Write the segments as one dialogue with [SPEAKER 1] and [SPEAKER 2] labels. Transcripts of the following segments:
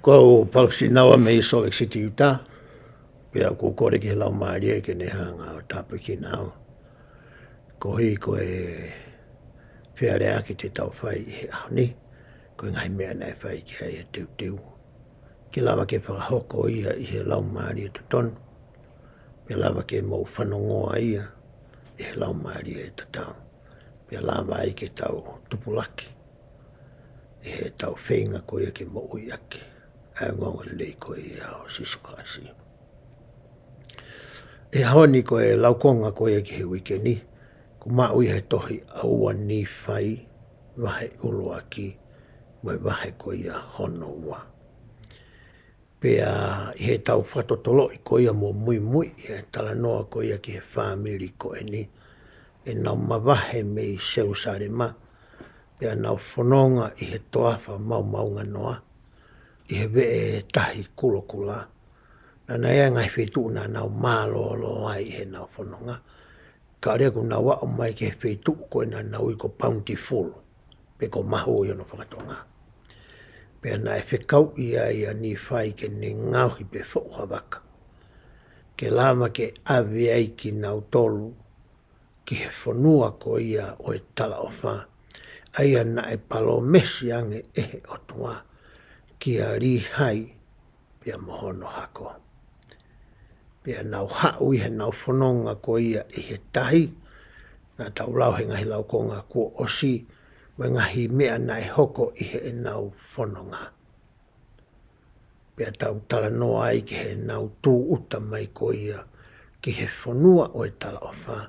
[SPEAKER 1] Ko palsinawa me iso City Utah. Pia ko kore ki lau maari ke ne hanga o tapu ki nao. Ko hi ko e whiarea ki te tau whai i ahoni. Ko ngai mea nei whai ki ai e teu. Ki lawa ke whakahoko ia i he lau maari e te tonu. Pia lawa ke mau whanongoa ia i he lau maari e te tau. Pia lawa ai ke tau tupulaki. I he tau whenga ko ia ke mo ui ake. A ngonga lei ko i au Sisu Kalaisi. E honi ko e laukonga ko e ki he wikeni, ko maui he tohi aua NIFAI, wahe uluaki, mai wahe ko ia honoua. Pea i he tau whatotolo i ko ia mo mui, e tala noa ko ia ki he whamiri ko e ni, e nau mawahe me i seusare ma, pea nau whanonga i he toafa maunga noa, i he vee tahi kulokula, na ea ngai whetu na nau mālo ai he nau whanonga. Ka rea ku nau wao mai ke whetu koe na nau i ko bountiful, pe ko mahu i ono whakatonga. Pea na e whekau ia NIFAI ke ne ngauhi pe whauhawaka. Ke lama ke awe ai ki nau tolu, ki he whanua ko ia o e tala o wha. Aia na e palo mesi ange ehe otua, ki a rihai, pea mohono hako. Pea nau hau i he nau whanonga ko ia i he tahi, na tau lau he ngahi lau konga kua osi, mai ngahi mea na e hoko i he nau whanonga. Pea tau tala noa ai ki he nau tū uta mai ko ia, ki he whanua o e tala o wha,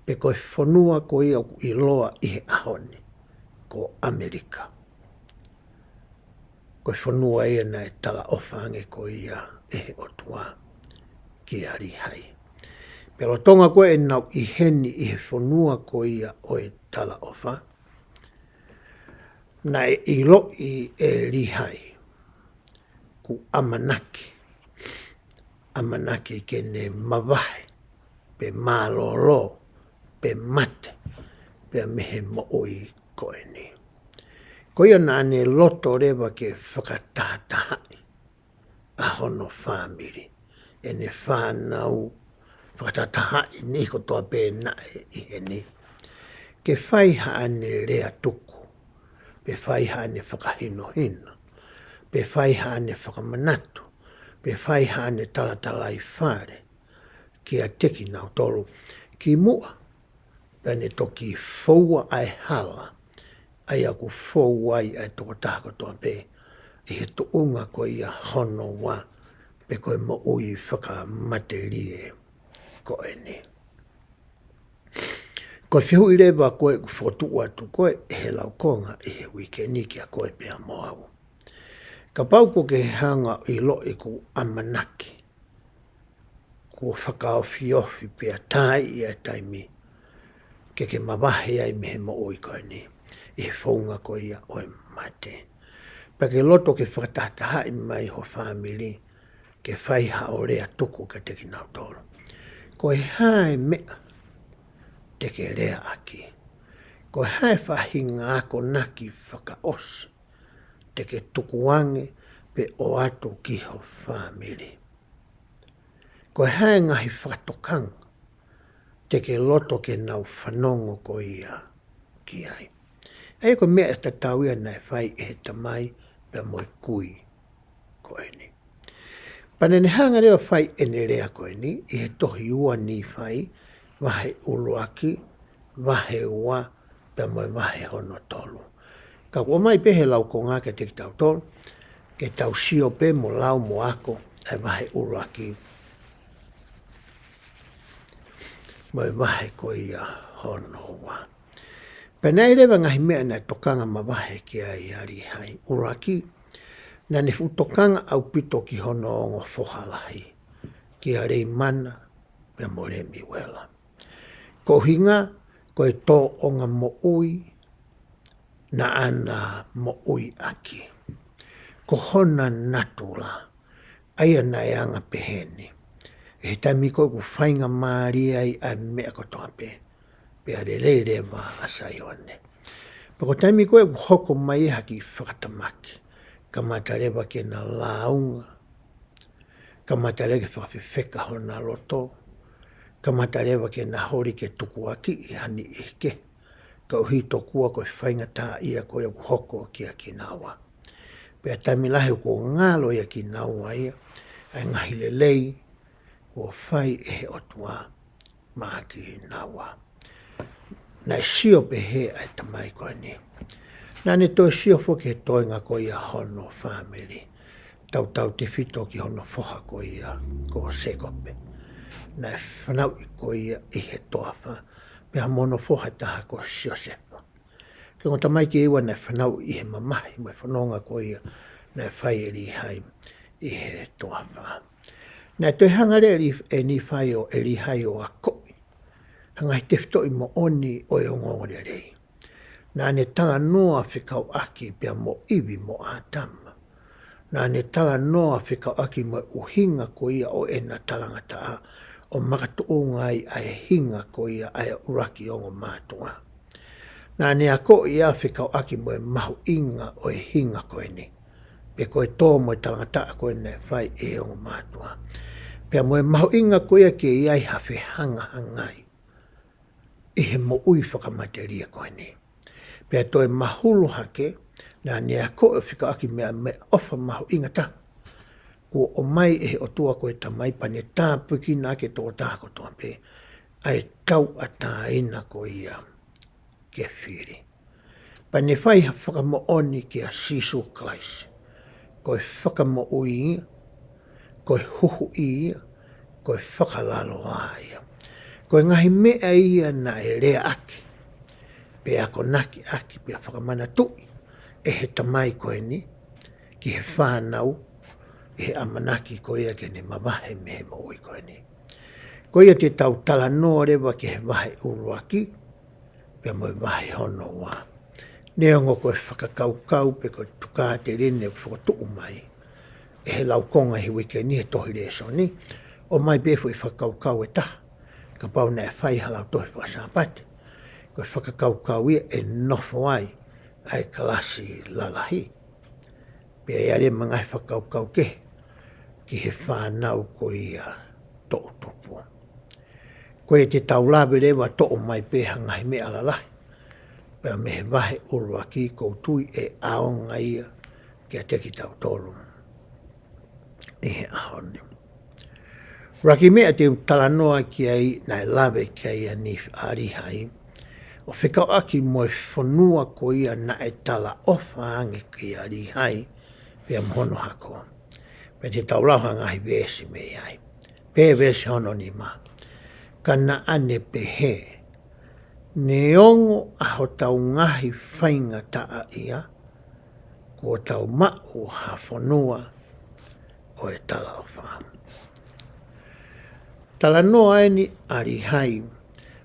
[SPEAKER 1] pe ko e whanua ko ia i loa i he ahoni, ko Amerika. Ko e whanua ia na e tala o whange ko ia e he otua. Ki a rihai. Pero tonga koe e nau i heni i he whanua ko ia o e tala ofa. Na e ilo i e rihai. Ku amanaki. Amanaki ke ne mawahe. Pe malolo. Pe mate. Pe mehe mo oi ko e ni. Ko ia na ane loto rewa ke whakatahatahai. Ahono whamiri. E ne whanau whakatataha ni ko toa pēnae i he ni. Ke whaiha ane rea tuku, pe whaiha ane whakahino, pe whaiha ane whakamanatu, pe whaiha ane talatala i whare, ki a teki nau tolu, ki mua, pene toki whaua ai hala, ai aku whaua ai toko taha ko toa pē, i he tuunga ko ia hono wa, pe koe mo ui whakamaterie ko e ni. Ko whihu i rewa koe ku whotu atu koe e he laukonga i he wikeni ki a koe pia moau. Ka pau ko ke hanga i lo i ku amanaki. Ko whakaofi pia tai i a taimi. Ke mawahe ai me he mo ui koe ni. I he whaunga koe ia oe mate. Pa ke loto ke whakatataha i mai ho whamiri. Ke whaiha o rea tuku ke teki nau tolo. Ko e hae mea te ke rea aki. Ko e hae whahinga ako naki whakaosi. Te ke tukuange pe o atu ki ho whamiri. Ko e hae ngahi whakatokanga. Te ke loto ke nau whanongo ko ia ki ai. Ei ko mea e ta tauia nei whai e he tamai pe moi kui ko e ni. Pane ne hanga reo whai e ne rea koe ni, i he tohi ua NIFAI, wahe uluaki, wahe ua, pe moi wahe hono tolu. Ka kua mai pehe lau ko ngā ke te ki tau tolu, ke tau sio pe mo lau mo ako, e wahe uluaki, moi wahe ko ia hono ua. Pena i rewa ngahi mea nei tokanga ma wahe ki a i rihai uluaki, na ne futokanga au pito ki hono ongo whohalahi, ki a rei mana pe mo re mi wela. Ko hinga, ko e tō onga mo ui, na ana mo ui aki. Ko hona natula, aia na e anga peheni. E he taimi koe ku whainga maari ai a mea ko toa pe, pe a re rewa asai one. Pa ko taimi koe ku hoko mai haki whakatamaki. ka matalewa ke na launga, ka matalewa ke whawhiwheka hona loto, ka matalewa ke na hori ke tuku aki I hani ike, ka uhito kua koe whainga tā ia koe aku hoko ki a kinawa. Pea tamilahe ko ngalo ia kinawa ia, ai ngahi lelei, ko whai ehe otua maa ki nawa. Nai sio pehe ai tamai koe ni. Nane toi sio foke he toinga ko ia hono family. Tau te whito ki hono foha ko ia ko sekope. Nai whanau I ko ia I he toafa. Pea mono foha taha ko sio sefa. Ke ngota mai ki iwa nai whanau I he mamahi. Mai whanonga ko ia nai whai eri hai I he toafa. Nai toi hangare e NIFAI o eri hai o a koi. Hanga I te whito I mo oni o e ngongore rei. Nā ne tala noa whikau aki pia mo iwi mo ātama. Nā ne tala noa whikau aki mo uhinga ko ia o ena talangata a o makatu o ngai ai hinga ko ia ai uraki o mātunga. Nā ne ako ia whikau aki mo e mahu inga o e hinga ko e ni. Pia ko e tō mo e talangata a ko e nei whai e o mātunga. Pia mo e mahu inga ko ia ke iai hawhi hanga hangai. I he mo ui whakamateria ko e ni. Pea toi mahulu hake, nā nea ko e whika aki mea me ofa mahu ingata. Kua o mai e o tua koe tamai pane tā puki nā ke tō tāko toa pe. Ai tau a tā ina ko ia ke Fili. Pane whai ha whakamo oni ki a Sisu Kalaisi. Koe whakamo ui ia, koe huhu ia, koe whakalalo a ia. Koe ngahi mea ia na e rea aki. Pea ko naki aki pea whakamana tui e he tamai koe ni ki he whānau e he amanaki koe ia ke ne mawahe me he maui koe ni. Koe ia te tau tala noa rewa ki he wahe uruaki pea moe wahe hono wā. Neongo koe whakakaukau pe koe tukaa te rene o whakatuu mai e he laukonga he wike ni he tohi reso ni o mai befu I whakaukau e taha ka pau na e whai halau tohi whasapate. Koe whakakaukau ia e nofo ai Kalaisi lalahi. Pea iare mangai whakaukau ke ki he whānau ko ia tō topu. Koe te taulawe rewa tō mai peha ngai mea lalahi. Pea me he wahe urua ki koutui e aonga ia ki a teki tau tōru. I he ahoni. Raki mea te talanoa ki ai nai lawe ki ai a NIFAI. O whikau aki moe whanua ko ia na e tala ofa ange ki a rihai pia mohono hako. Pea te taurauha ngahi vesi me ai. Pea vesi hono ni ma. Ka na ane pehe. Ne ongo aho tau ngahi whainga taa ia. Ko tau mao ha whanua o e tala ofa. Tala noa eni a rihai.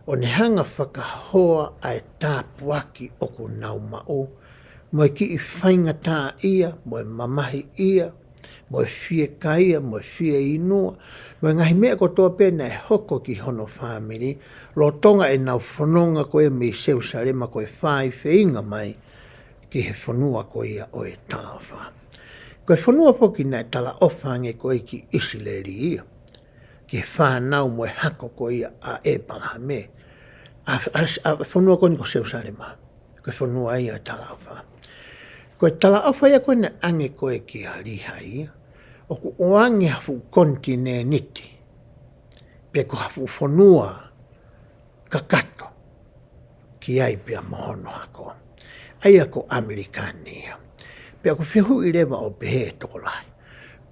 [SPEAKER 1] O ne hanga whakahoa ai tāpuaki o ku nau mao, moe ki I whainga tā ia, moe mamahi ia, moe whie kaia, moe whie inua, moe ngahi mea ko toa pēna e hoko ki hono family, lo tonga e nau whanonga koe me seu sarema koe whai whiinga mai, ki he whanua ko ia o e tala wha. Koe whanua poki nei tala ofange koe ki isileri ia, ki he whanau moe hako ko ia a e palaha me. A whanua koni ko seu sarema. Koe whanua ia tala awha. Koe tala awha ia koe na ange koe ki a riha ia. O ku oange hafu kontine niti. Pea ko hafu whanua kakato. Ki ai pia mohono hako. Aia ko Amerikani ia. Pea ko whihu I rewa o pehe tolai.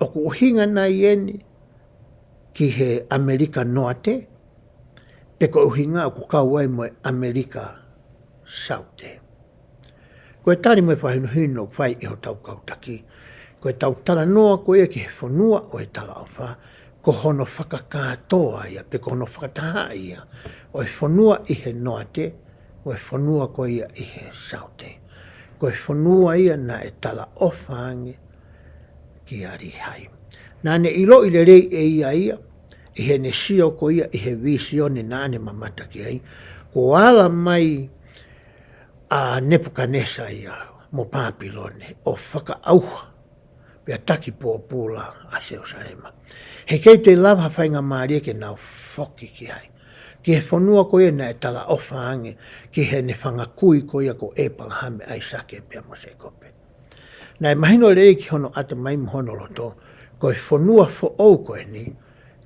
[SPEAKER 1] O ku uhinga nai eni ki he Amerika noate. Pe ko uhinga ku kau ai mo Amerika Saute. Koe tari mo whahinu hino whai I ho tau kautaki. Koe tau tala noa ko ia ki he whanua o e tala awha. Ko hono whakakātoa ia, pe ko hono whakataha ia. O e whanua I he noate, o e whanua ko ia I he Saute. Ko e whanua ia na e tala ofange ki a rihai. Nā ne ilo I le rei e ia. I he ne sio ko ia I he visione nāne mamata ki ai. Ko ala mai a Nebukanesa ia mo Papilone o whaka auha pia taki pōpūla a Jerusalema. He kei te lava whainga māria ke nau whoki ki ai. Ki he whanua koe na e tala ofa ange, ki he ne whangakui koe ko e palahame ai sake pia mo se kope. Nai mahino rei ki hono ata mai mhono loto, koe whanua fo au koe ni,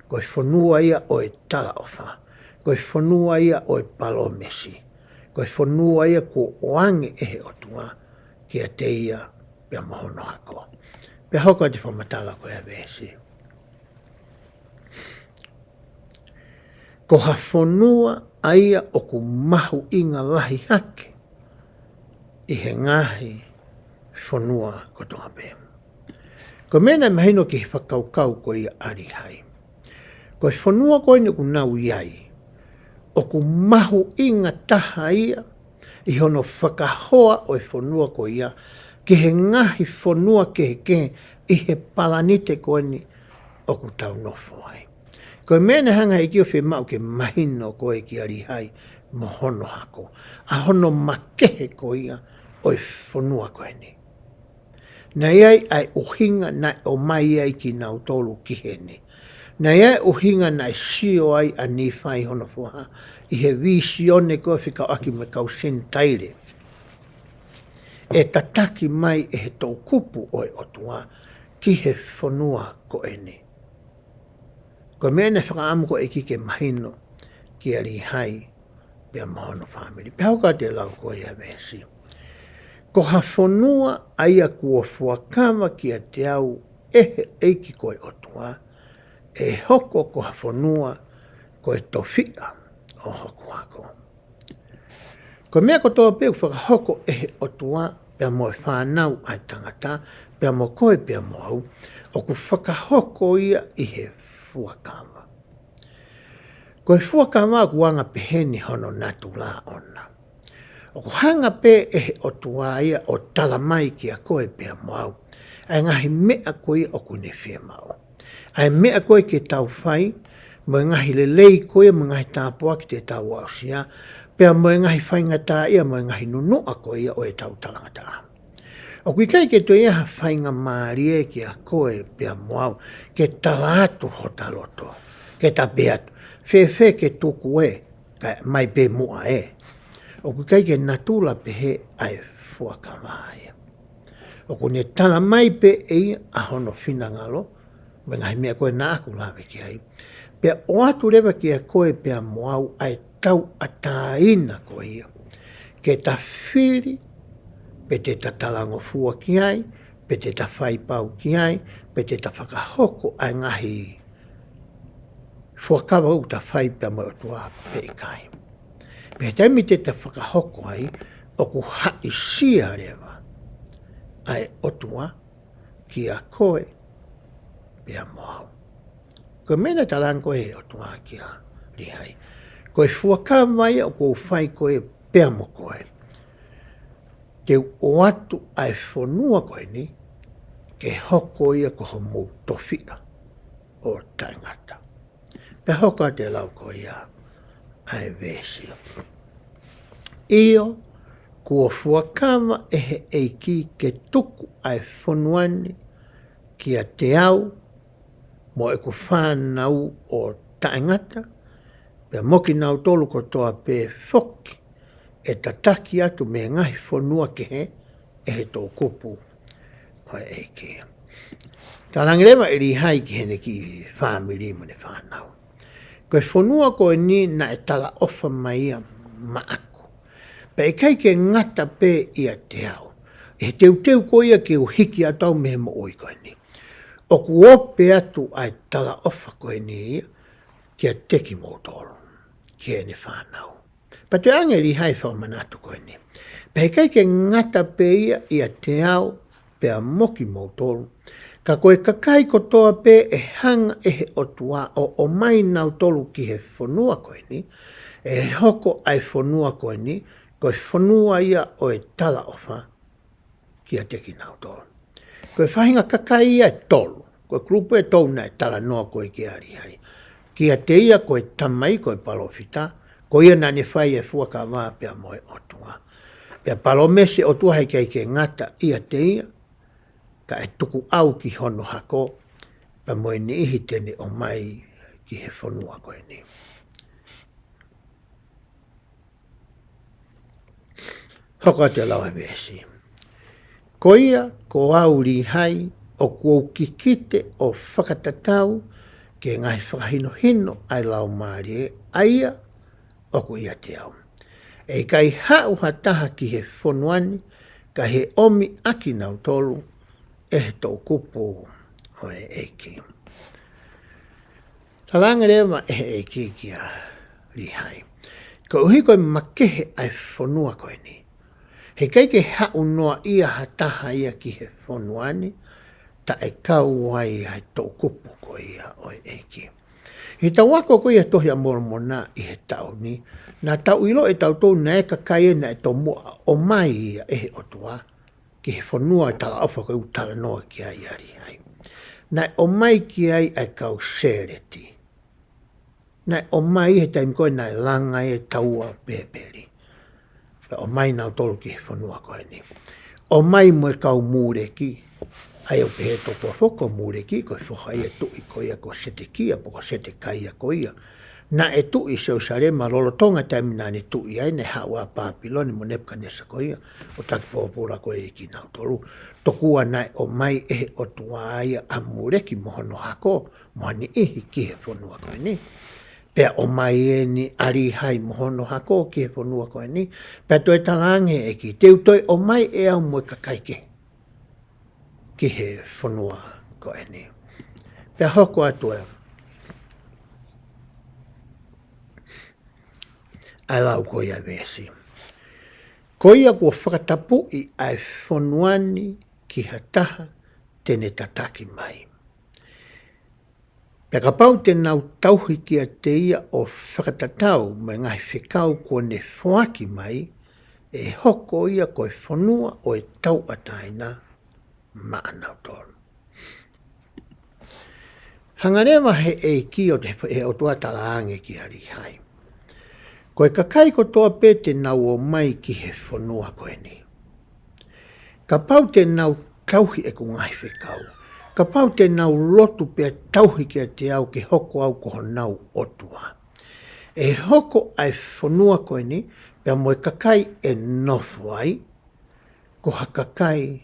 [SPEAKER 1] koe whanua ia o e tala ofa, koe whanua ia o e palo mesi, koe whanua ia ko oange e he otua, ki a te ia pia mohono hako. Pia hoko te whamatala koe a vesi. Ko ha whanua aia o ku mahu inga lahi hake, i he ngahi whanua ko tonga pēm. Ko mena mahino ki he whakaukau ko ia arihai. Ko e whanua koe ni ku nau iai, o ku mahu inga taha ia, i hono whakahoa o e whanua ko ia, ki he ngahi whanua ke i he palanite koe ni o ku tau nofo ai. Ko mena hanga i kio whi ke mahino koe ki arihai mohono hako, a hono makehe ko ia o e whanua koe ni. Nei ai uhinga na o mai ai ki nau tolu ki he ni. Nei ai uhinga na sio ai a NIFAI hono fuha, i he visione koe whika aki me kau sentaire. E tataki mai e he tau kupu o e otua ki he whanua koe ni. Ko mena whakaamu ko e ki ke mahino ki arihai pia mohono family. Pia hauka te lau koe ia vesi. Ko ha whanua aia kua fuakama ki a te au ehe eiki koe otua, e hoko ko ha whanua koe tofia o hoko hako. Ko mea ko toa peu whakahoko ehe otua pia mo e whanau ai tangata, pia mo koe pia mo au, o ku whakahoko ia i he fuakama. Ko e fuakama ku anga peheni hono natu la ona. O ku hanga pe e o tua ia o talamai ki a koe pia moau. Ai ngahi mea koe o ku ne whia mau. Ai mea koe ke tau whai, mo ngahi le lei koe mo ngahi tāpua ki te tau ausia, pia mo ngahi whaingata ia mo ngahi nunua koe ia o e tau talangata. O kui kai ke to ia ha whainga maarie ki a koe pia moau, ke talatu ho taloto, ke ta beatu, whewhe ke tuku e, mai pe mua e. O ku kai ke natula pehe ai fuakamaya. O ku ne tala mai pe e a hono whinangalo, me ngahi mea koe na aku lawe ki ai. Pea o atu rewa ki a koe pea moau ai tau ataina koe ia. Ke ta whiri, pe te ta talango fua ki ai, pe te ta whaipau ki ai, pe te ta whakahoko ai ngahi fuakawa u ta whai pea mo tua pe i kai. Pe taimi te ta whakahoko ai, o ku hai sia rewa, ai otua ki a koe pia moau. Ko mena talango e otua ki a rihai. Ko e fuaka mai o ko whai koe pia mo koe. Te o atu ai whanua koe ni, ke hoko ia ko ho mou tofia o taingata. Pe hoka te lau koe ia ai vesi. Io, kua fuakama ehe eiki ke tuku ai whanuani ki a te au, mo e ku whanau o taingata, pia moki nau tolu ko toa pe whoki, e tataki atu me ngahi whanua ke he, e he tō kupu o eiki. Tā rangirema e rihai ki hene ki whamiri mo ne whanau. Ko e whanua ko e ni na e tala ofa mai a maaku. Pe e kai ke ngata pe i a te au. E teu ko ia ke uhiki a tau mehe mo oi ko e ni. O ku ope atu ai tala ofa ko e ni ia, ki a teki mo toro, ki e ne whanau. Pa te ange rihai whamanatu ko e ni. Pe e kai ke ngata pe ia i a te au, pe a moki mo toro, ka koe kakai ko toa pe e hanga e he otua o mai nau tolu ki he whanua koe ni, e hoko ai whanua koe ni, koe whanua ia o e tala ofa ki a teki nau tolu. Koe whahinga kakai ia e tolu, koe klupu e tolu na e tala noa koe ki a rihai. Ki a te ia koe tamai koe palofita, ko ia na NIFAI e fuaka wā pia moe otua. Pia palomese otua hei kei ke ngata ia te ia, ka e tuku au ki hono hako, pa moe ni ihi tene o mai ki he whanua koe ni. Hoko te lau he vesi. Ko ia, ko au li hai, o kua kikite o whakatatau, ke ngai whakahino hino ai lau maari e aia, o ku ia te au. E kai hau hataha ki he whanuani, ka he omi aki nau tolu, e he tau kupu o e eiki. Talanga rewa e he eiki ki a li hai. Ka uhi koe makehe ai whanua koe ni. He kai ke hau noa ia hataha ia ki he whanuani, ta e kau ai ai tau kupu ko ia o e eiki. He tau wako ko ia tohi a moromona i he tau ni, na tau ilo e tau tau na e kakai e na e tau mua o mai ia e he otua, ki he whanua e tala awha koe utala noa ki ai ari hai. Na o mai ki ai ai kau sereti. Na o mai he taim koe na e langa e taua peperi. O mai nau tolu ki he whanua koe ni. O mai mo e kau mūreki, ai o pehe toko whoko mūreki, koe whoha ia tui ko ia ko sete kia, poko sete kaia ko ia. Na e tui seu sarema, lolo tonga taimina ni tui ai, ne hawa Papiloni mo nepka nesa ko ia, o taki pōpura ko e ki nau tolu. Tokua nai o mai e o tua aia a mūreki mohono hako, mohani ihi ki he whanua koe ni. Pea o mai e ni ari hai mohono hako ki he whanua koe ni. Pea toi talange e ki teu toi o mai e au moe kakaike. Ki he whanua koe ni. Pea hoko atu e. Ai lau koe ia vesi. Ko ia kua whakatapu i ai whanuani ki hataha tene tataki mai. Pea ka pau te nau tauhi ki a te ia o whakatatau me ngai whikau kua ne whoaki mai, e hoko ia koe whanua o e tau ataina maanau tonu. Hangarewa he e ki o te he o tua talaange ki ari hai. Koe kakai ko toa pē te nau o mai ki he whanua koe ni. Ka pau te nau tauhi e ku ngai whikau. Ka pau te nau lotu pia tauhi ki a te au ke hoko au ko nau otua. E hoko ai whanua koe ni, pia moe kakai e nofu ai, ko hakakai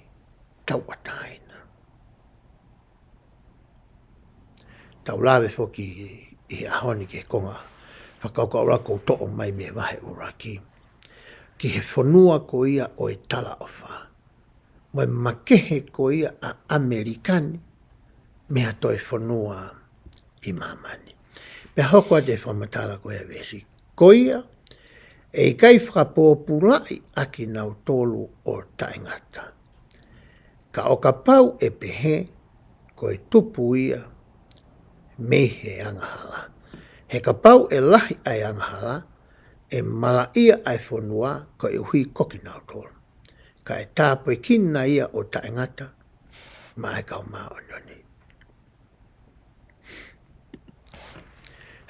[SPEAKER 1] tau ataina. Tau lawe whoki i ahoni ke konga, whakauka ora ko to'o mai me wahe uraki. Ki he whanua ko ia o e tala ofa. Moe makehe ko ia a Amerikani, mea toi whanua i mamani. Pea hoko a te whamatara ko ia vesi. Ko ia, e kai whakapōpulai aki nau tolu o taingata. Ka o ka pau e pehe, ko e tupu ia, me he angahala. He ka pau e lahi ai angahala, e mala ia ai whanua ko e hui koki nau tolu. Ka e tāpo e kina ia o taingata, ma e kau maa ononi.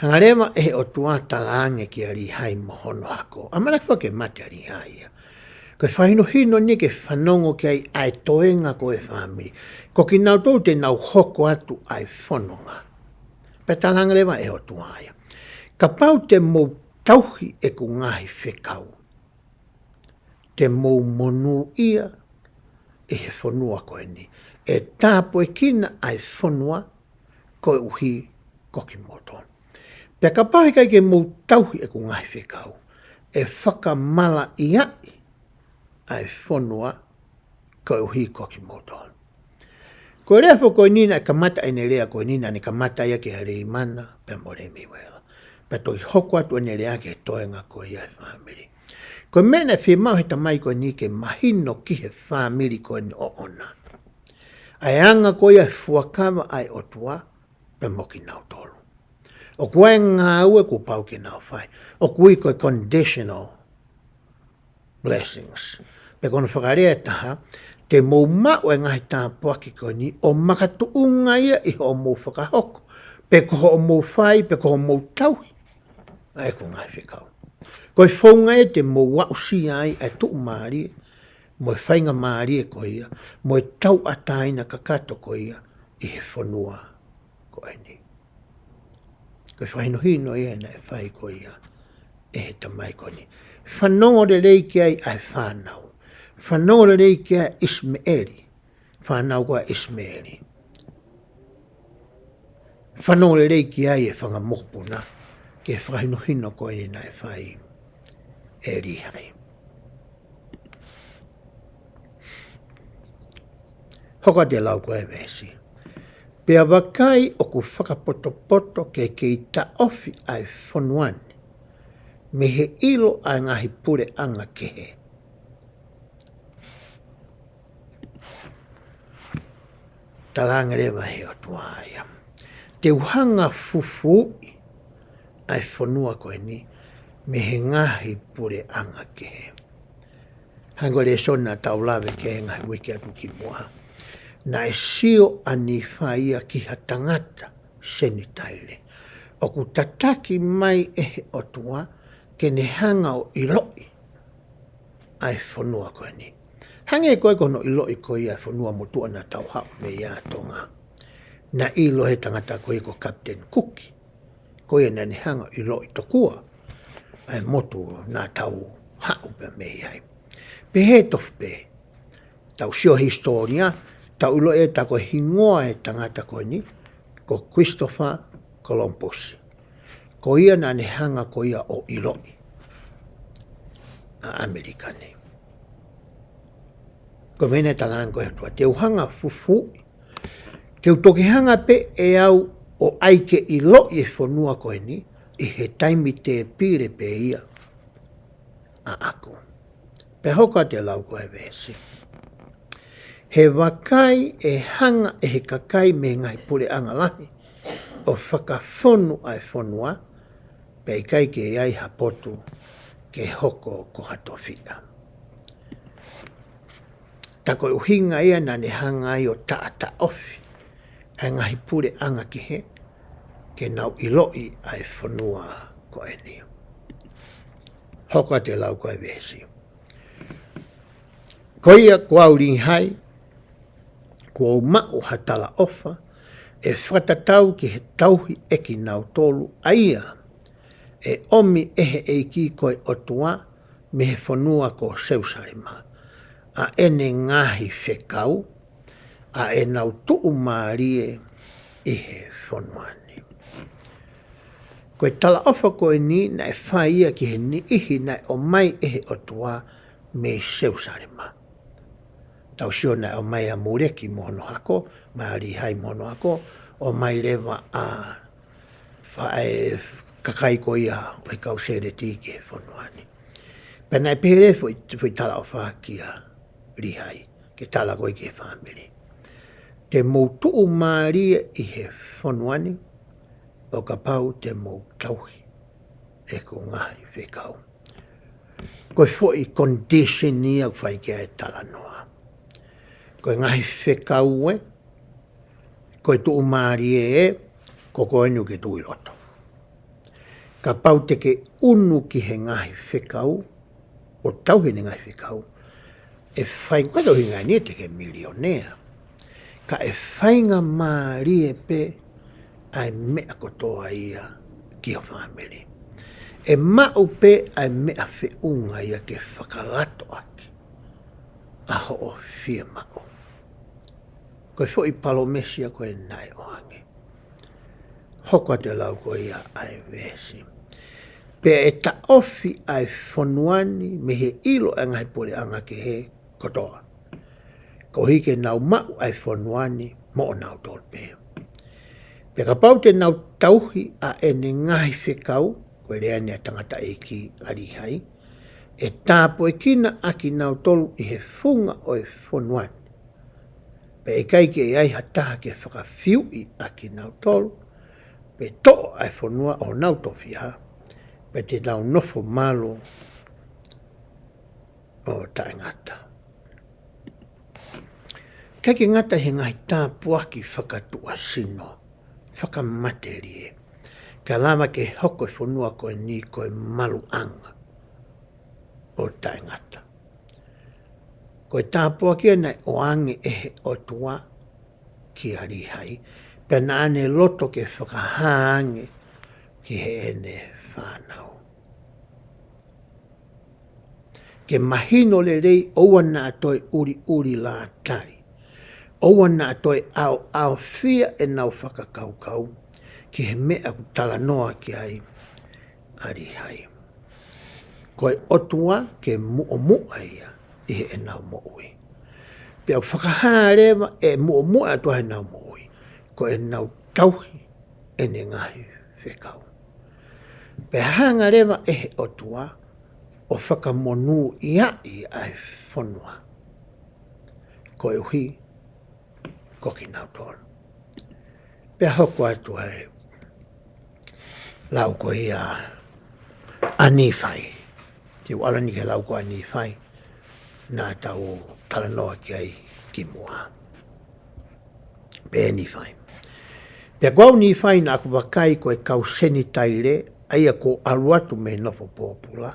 [SPEAKER 1] Hangarema e o tua talaange ki a rihai mohono hako. Amana kwa ke mate a rihai ia. Ko e whahino hino ni ke whanongo ki ai ai toenga ko e whamiri. Ko ki nau tau te nau hoko atu ai whanonga. Pe talangarema e o tua ia. Ka pau te mou tauhi e ku ngahi whekau. Te mou monu ia e he whanua koe ni. E tāpo e kina ai whanua ko e uhi koki moto. Pea ka pahi kai ke mou tauhi e ku ngai whekau. E whakamala i ai whanua ko e uhi koki moto. Ko e rea po koe nina e kamata e ne rea koe nina ne kamata ia ke harei mana pe more mi wela. Pea toi hoko atu e ne rea ke toenga koe ia whamiri. Koe mena e whimau he tamai koe ni ke mahino ki he whamiri koe ni o ona. Ai anga koe ia fuakawa ai otua pe moki nau tolu. O kua e ngā ue ku pau ki nau whai. O kui koe conditional blessings. Pe kono whakarea taha, te mou mau e ngahi tā puaki koe ni, o makatu unga ia i ho mou whakahoko. Pe koho o mou whai, pe koho mou tauhi. Ai ku ngahi whikau. Koe whaunga e te mou wausi ai e tuu maari, mo whainga maari e ko ia, mo tau ataina kakato ko ia, I he whanua ko e ni. Ko whaino hino ia na e whai ko ia, e he tamai ko ni. Whanongo le reiki ai ai whanau. Whanongo le reiki ai Ismaeli. Whanau koa Ismaeli. Whanongo le reiki ai e whangamopuna, ke whaino hino ko e na e whai e rihai. Hoka te lau koe vesi. Pea wakai o ku whakapoto ke i ta ofi ai whanuani, me he ilo ai ngahi pure anga ke he. Talanga rewa he o tuaia. Te uhanga fufui ai whanua koe ni, me he ngahi pure anga ke he. Hango le sona tau lawe ke he ngahi wiki atu ki mua. Na e sio a NIFAI ki ha tangata senitaile. O ku tataki mai e he otua ke ne hanga o iloi ai whanua koe ni. Hanga e koe kono iloi koe ai whanua motua na tau hao me ia tonga. Na ilo he tangata koe ko Captain Cookie. Koe na ne hanga iloi tokua ai motu na tau hao pe me iai. Pe he tofu pe, tau sio historia, tau ilo e tako hingoa e tangata koe ni, ko Christopher Columbus. Ko ia na ne hanga ko ia o iloi a Amerika ni. Ko mene talang koe atua, te uhanga fufu, te utoke hanga pe e au o aike iloi e whanua koe ni, I he taimi te pire pe ia a ako. Pe hoka te lau koe vesi. He wakai e hanga e he kakai me ngai pure anga lahi o whakawhonu ai whanua pe kai ke iai hapotu ke hoko ko hatowhia. Tako uhinga ia na ne hanga ai o taata ofi ai ngai pure anga ki he ke nau iloi ai whanua ko e ni. Hoka te lau koe vesi. Ko ia kua uri hai, kua umau hatala ofa, e whatatau ki he tauhi e ki nau tolu aia, e omi ehe eiki koe otua me he whanua ko Seusarima, a ene ngahi whekau, a e nau tuu maarie I he whanuani. Koe tala ofa koe ni na e whaia ki he ni ihi na o mai ehe otua me Seusarima. Tau sio na o mai a mureki mono hako, maari hai mono hako, o mai rewa a whae kakai ko ia o I kau sere tiki whanuani. Pena e pere fui tala o wha ki a rihai, ke tala koe ki whamiri. Te moutuu maaria I he whanuani, o ka pau te moutauhi, e ko ngahi whekau. Koe fwoi condition ia whai kia e tala noa. Koe ngahi whekau e, koe tuu maarie e, ko koe nu ke tui loto. Ka pau te ke unu ki he ngahi whekau, o tauhi ni ngahi whekau, e whai kwato hi ngai nie te ke milionea. Ka e whainga maarie pe, ai mea kotoa ia ki o whamiri. E mau pe ai mea whiunga ia ke whakalato aki, aho o whia mau. Koe fwoi palomesia koe nai oange. Hoko te lau koe ia ai vesi. Pe e ta ofi ai whanuani me he ilo e ngai pore anga ke he kotoa. Ko hike nau mau ai whanuani mo o nau tolpe. Pe ka pau te nau tauhi a ene ngai whekau, koe rea nea tangata e ki arihai, e tāpo e kina aki nau tolu I he funga o e whanuani. Pe e kai ke ai hataha ke whakawhiui aki nau tolu, pe to ai whanua o nau tofi ha, pe te nau nofo malo o taengata. Kai ke ngata he ngai tāpu aki whakatua sino, whakamaterie, ka lama ke hoko whanua koe ni koe malu anga o taengata. Ko tāpua kia nei o ange ehe o tua ki ari hai. Pena ane loto ke whakahaange ki he ene whānau. Ke mahino le rei oua nā toi uri la tai. Oua nā toi au fia e nau whakakaukau ki he mea ku tala noa ki ai ari hai. Koe otua ke mua ia i he e nau mo ui. Pea whakaharewa e mua atua he nau mo ui. Ko e nau tauhi e ne ngahi whekau. Pea hanga rewa e he otua o whakamonu ia i ai whanua. Ko e hui ko ki nau tōna. Pea hoko atua e lau ko ia a NIFAI. Te wala ni ke lau ko a NIFAI. Nā tau talanoa ki ai ki mua. Pe NIFAI. Pea kwau NIFAI nā ku wakai ko e kau seni taire aia ko aruatu me nofo pōpula.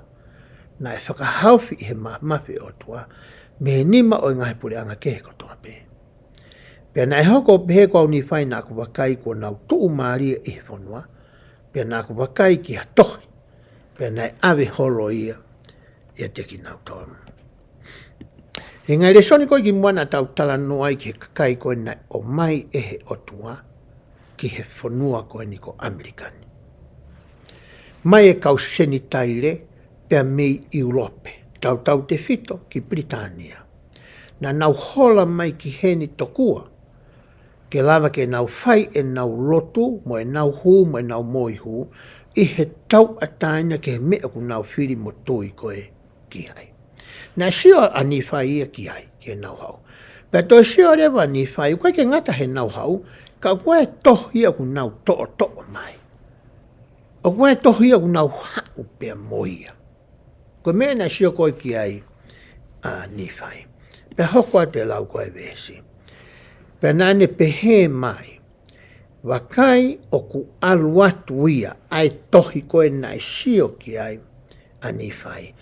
[SPEAKER 1] Nā e whakahauwhi i he mafi o tua me nima o ngahi pure anga kehe kotoa pe. Pea nā e hoko pehe kwau NIFAI nā ku wakai ko nau tuu maaria i he whanua. Pea nā ku wakai ki ha tohi. Pea nā e awe holo ia te ki nau tonu. E ngai re soni koi ki mwana tau tala noai ki he kakai koe nai o mai ehe o tua ki he whanua koe ni ko Amerikani. Mai e kau seni taire pea mei Europe, tau te fito ki Britania. Na nau hola mai ki heni tokua, ke lava ke nau whai e nau lotu, mo e nau hu, mo e nau moi hu, i he tau ataina ke he mea ku nau whiri mo tui koe ki hai. Nā sio a NIFAI ia ki ai, ke nau hau. Pea toi sio rewa NIFAI, koe ke ngata he nau hau, ka koe tohi a ku nau to'o mai. O koe tohi a ku nau hau pea moia. Koe mea nā sio koe ki ai a NIFAI. Pea hoko a te lau koe vesi. Pea nāne pehe mai, wakai o ku aluatu ia, ai tohi koe nā sio ki ai a NIFAI.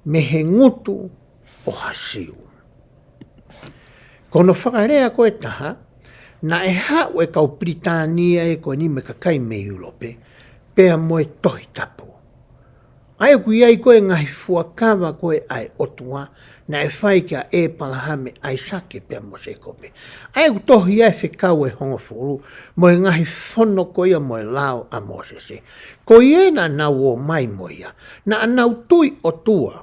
[SPEAKER 1] Me he ngutu o hasiu. Kono whakarea koe taha, na e hau e kau Britania e koe ni me kakai me Europe, pea moe tohi tapu. Ai kui ai koe ngahi fuakawa koe ai otua, na e whai kia e palahame ai sake pea mo se kope. Ai ku tohi ai whekau e hongo furu, moe ngahi whono koe moe lao a mo se se. Ko iena nau o mai moia, na anau tui o tua,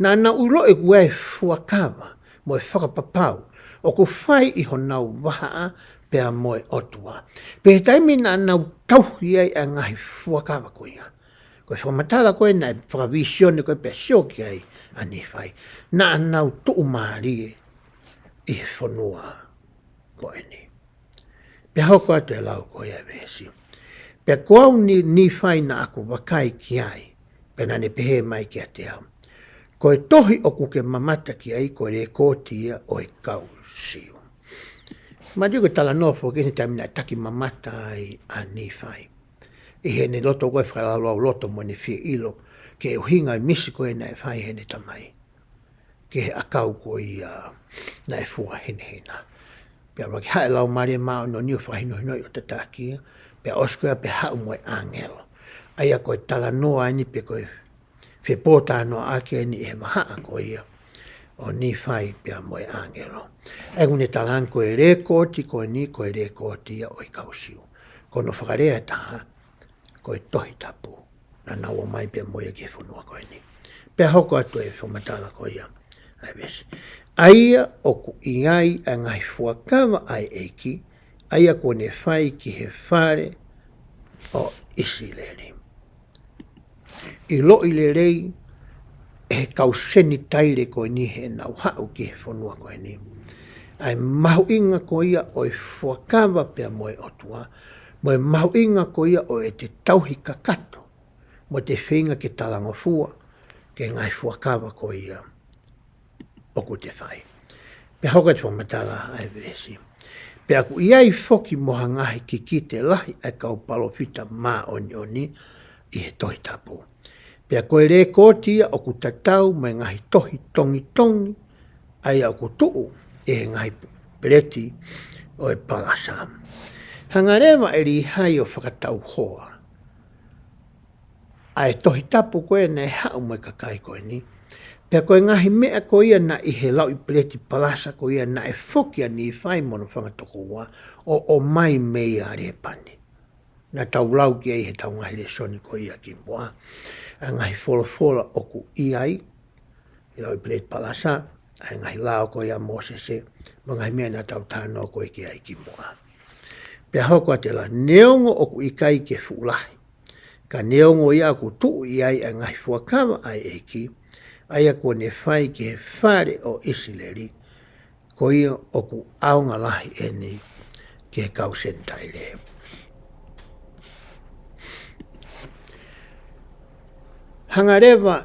[SPEAKER 1] na anau ulo e kue fuakawa, moe whakapapau, o ku whai i honau wahaa pea moe otua. Pe taimi na anau tauhi ai a ngahi fuakawa koea. Koe whamatala koe nai whakavisione koe pea sioki ai a NIFAI. Na anau tuu maarie i whanua koe ni. Pea hoko atu e lau koe a vesi. Pea koau ni NIFAI na aku wakai ki ai. Pea nane pehe mai ki a te au. Koe tohi o kuke mamata ki ai koe re kōtia o e kau siu. Madiu koe tala nofo kini tamina taki mamata ai a NIFAI. I hene loto koe whakalalo au loto mo ne fie ilo, ke uhinga i misi koe na e whai hene tamai. Ke he akau koe na e fua hene hena. Pea waki hae lau maria mao no niu whahino hinoi o te tākia, pea oskoea pe hau moe angelo. Aia koe tala noa ani pe koe whepota noa ake ni e mahaa koe o NIFAI pea moe angelo. Egu ne talan koe rekoti koe ni koe rekoti o i kausiu. Kono whakarea taha, koe tohi tapu, na nau o mai pia moia ki whanua koe ni. Pea hoko atu e whamatala koe ia, ai vesi. Aia o ku iai a ngai fuakawa ai eiki, aia kone whai ki he whare o isi leri. I lo i le rei, e kau seni taire koe ni he nau hau ki he whanua koe ni. Ai mahu inga koe ia o i fuakawa pia moe otua, mo e mahu inga ko ia o e te tauhi kakato, mo te whinga ke talango fua, ke ngai fuakawa ko ia o ku te whai. Pea hoka te whamatala ai vesi. Pea ku iai foki moha ngahi ki te lahi ai kau palofita mā oni i he tohi tapu. Pea koe re kōtia o ku tatau mai ngahi tohi tongi ai au kutuu e ngai peleti o e palasa. Hangarewa e li hai o whakatau hoa. Ai tohi tapu koe nei hau mai kakai koe ni. Pea koe ngahi mea ko ia na i he lau i peleti palasa ko ia na e fokia ni whai mono whangatoko ua o mai mei a repani. Na tau lau ki ai he tau ngahi le soni ko ia ki mua. A ngahi fola o ku iai, i lau i peleti palasa, a ngahi lao ko ia Mosese, ma ngahi mea na tau tāno ko i ki ai ki mua. Pea hoko te la neongo o ku ikai ke fuulahi. Ka neongo ia ku tuu iai a ngahi fuakawa ai eiki, aia ko NIFAI ki he whare o Isileri, ko ia o ku aonga lahi e ni ki he kausentai leo. Hangarewa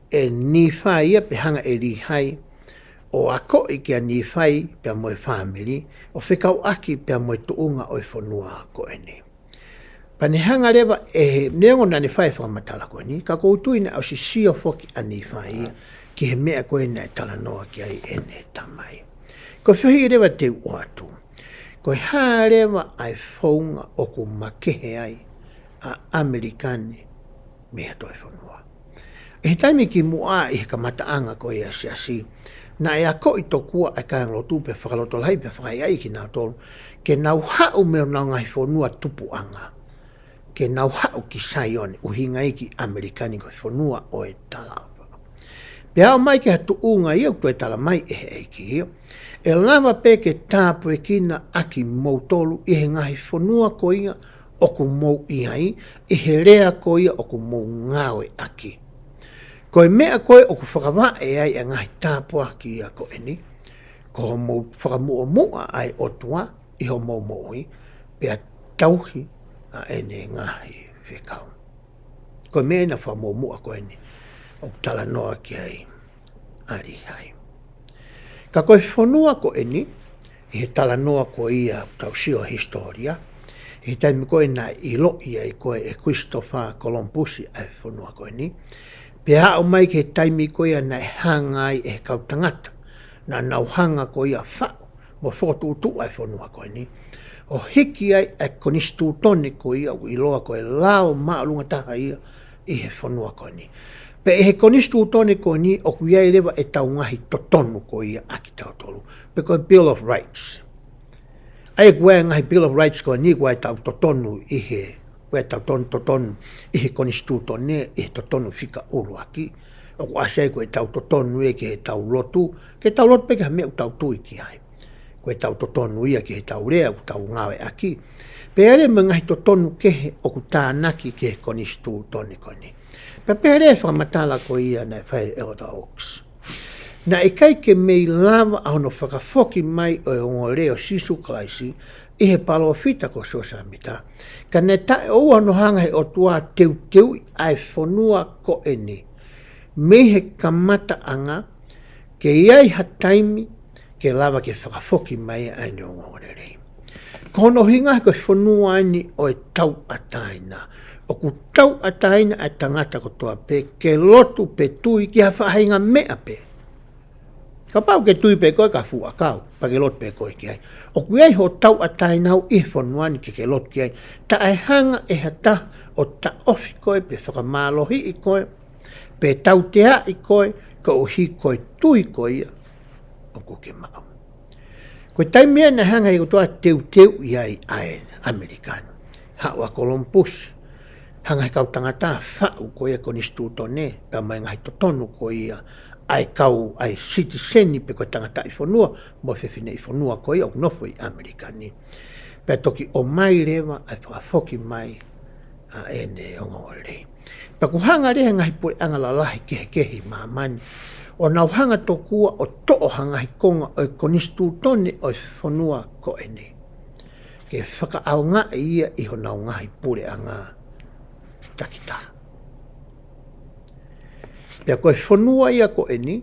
[SPEAKER 1] e NIFAI ia pe hanga e lihai, o ako i kia NIFAI pe moe family, o whikau aki pe moe tuunga o i whanua ko e ni. Pane hanga rewa e neongo na NIFAI whakamatala koe ni, ka koutu ina au si sio foki a NIFAI ki he mea koe na e tala noa ki ai ene tamai. Ko whihi rewa te uatu, ko haa rewa ai whaunga o ku makehe ai a Amerikani mea toi whanua. E he taimi ki mua i he kamataanga koe a siasi, na e ako i tokua ai kai nglotu pe whakaloto lai pe whakai ai ki nā tolu, ke nau hau meo nau ngai whanua tupu anga. Ke nau hau ki Saione, uhinga iki Amerikani ko whanua o e talawa. Pea o mai ke hatu unga i au tue tala mai e he eiki hio. E lama pe ke tāpu e kina aki mautolu i he ngahi whanua ko inga o ku mou iai, i he rea ko ia o ku mou ngawe aki. Ko e mea koe o ku whakawa e ai a ngahi tāpu aki ia ko eni, ko ho mou whakamua mua ai o tua i ho mou moui, pea tauhi a ene ngahi whikau. Ko mea na whamomua ko ene, o tala noa ki ai ari hai. Ka koe whanua ko ene, i he tala noa ko ia tau sio historia, i taimi koe na i loi ai koe e Christopher Columbus ai whanua ko ene, pea o mai ke taimi koe na e hanga ai e kautangata, na nau hanga ko ia whao, mo whotu utu ai whanua ko ene, o hiki ai e konistu tone ko ia i loa ko e lao maalunga taha ia i he whanua ko ni. Pe e he konistu tone ko ni o ku iai lewa e tau ngahi totonu ko ia aki tau tolu. Pe ko Bill of Rights. Ai kua ngahi Bill of Rights ko ni kua e tau totonu i he, kua e tau totonu i he konistu tone i he totonu whika uru aki. O ku asai ko e tau totonu e ke tau lotu, ke tau lotu pe ke hamea u tau tui ki ai. Ko e tau totonu ia ki he tau rea ku tau ngawe aki. Pe ere me ngahi totonu kehe o ku tānaki ke he konistu tone ko ni. Pe pere whakamatala ko ia na whai Elder Oaks. Na e kai ke mei lava au no whakafoki mai o e ngoreo Sisu Kalaisi i he palo fita ko sosa mita. Ka ne tae oua no hanga he o tua teu ai whanua ko eni. Me he kamata anga ke iai hataimi ke lava ke whakafoki mai ai ni o ngorerei. Kono hinga ko whanua ni o e tau ataina. O ku tau ataina a tangata ko toa pe ke lotu pe tui ki hawhahinga mea pe. Ka pau ke tui pe koe ka fua kau, pa ke lotu pe koe ki ai. O ku ei ho tau ataina au i whanua ni ke lotu ki ai. Ta ai hanga e hata o ta ofi koe pe whakamalohi i koe, pe tau tea i koe, ka uhi koe tui koe ia. O ku ke mau. Koe taimia na hanga i kotoa teu i ai ai Amerikano. Hawa Columbus. Hanga i kau tangata whau ko ia konistu tone, pa mai ngai totonu ko ia ai kau ai citizeni pe ko tangata i whanua, mo whewhine i whanua ko ia o nofo i Amerikani. Pe toki o mai rewa ai whakafoki mai a ene o ngore. Pa ku hanga reha ngai pore angalalahi kehi mamani, o nau hanga tokua o to'o hanga hi konga o konistu tone o whanua ko ene. Ke whakaau ngā ia iho nau ngahi pure anga takita. Pea koe whanua ia ko eni,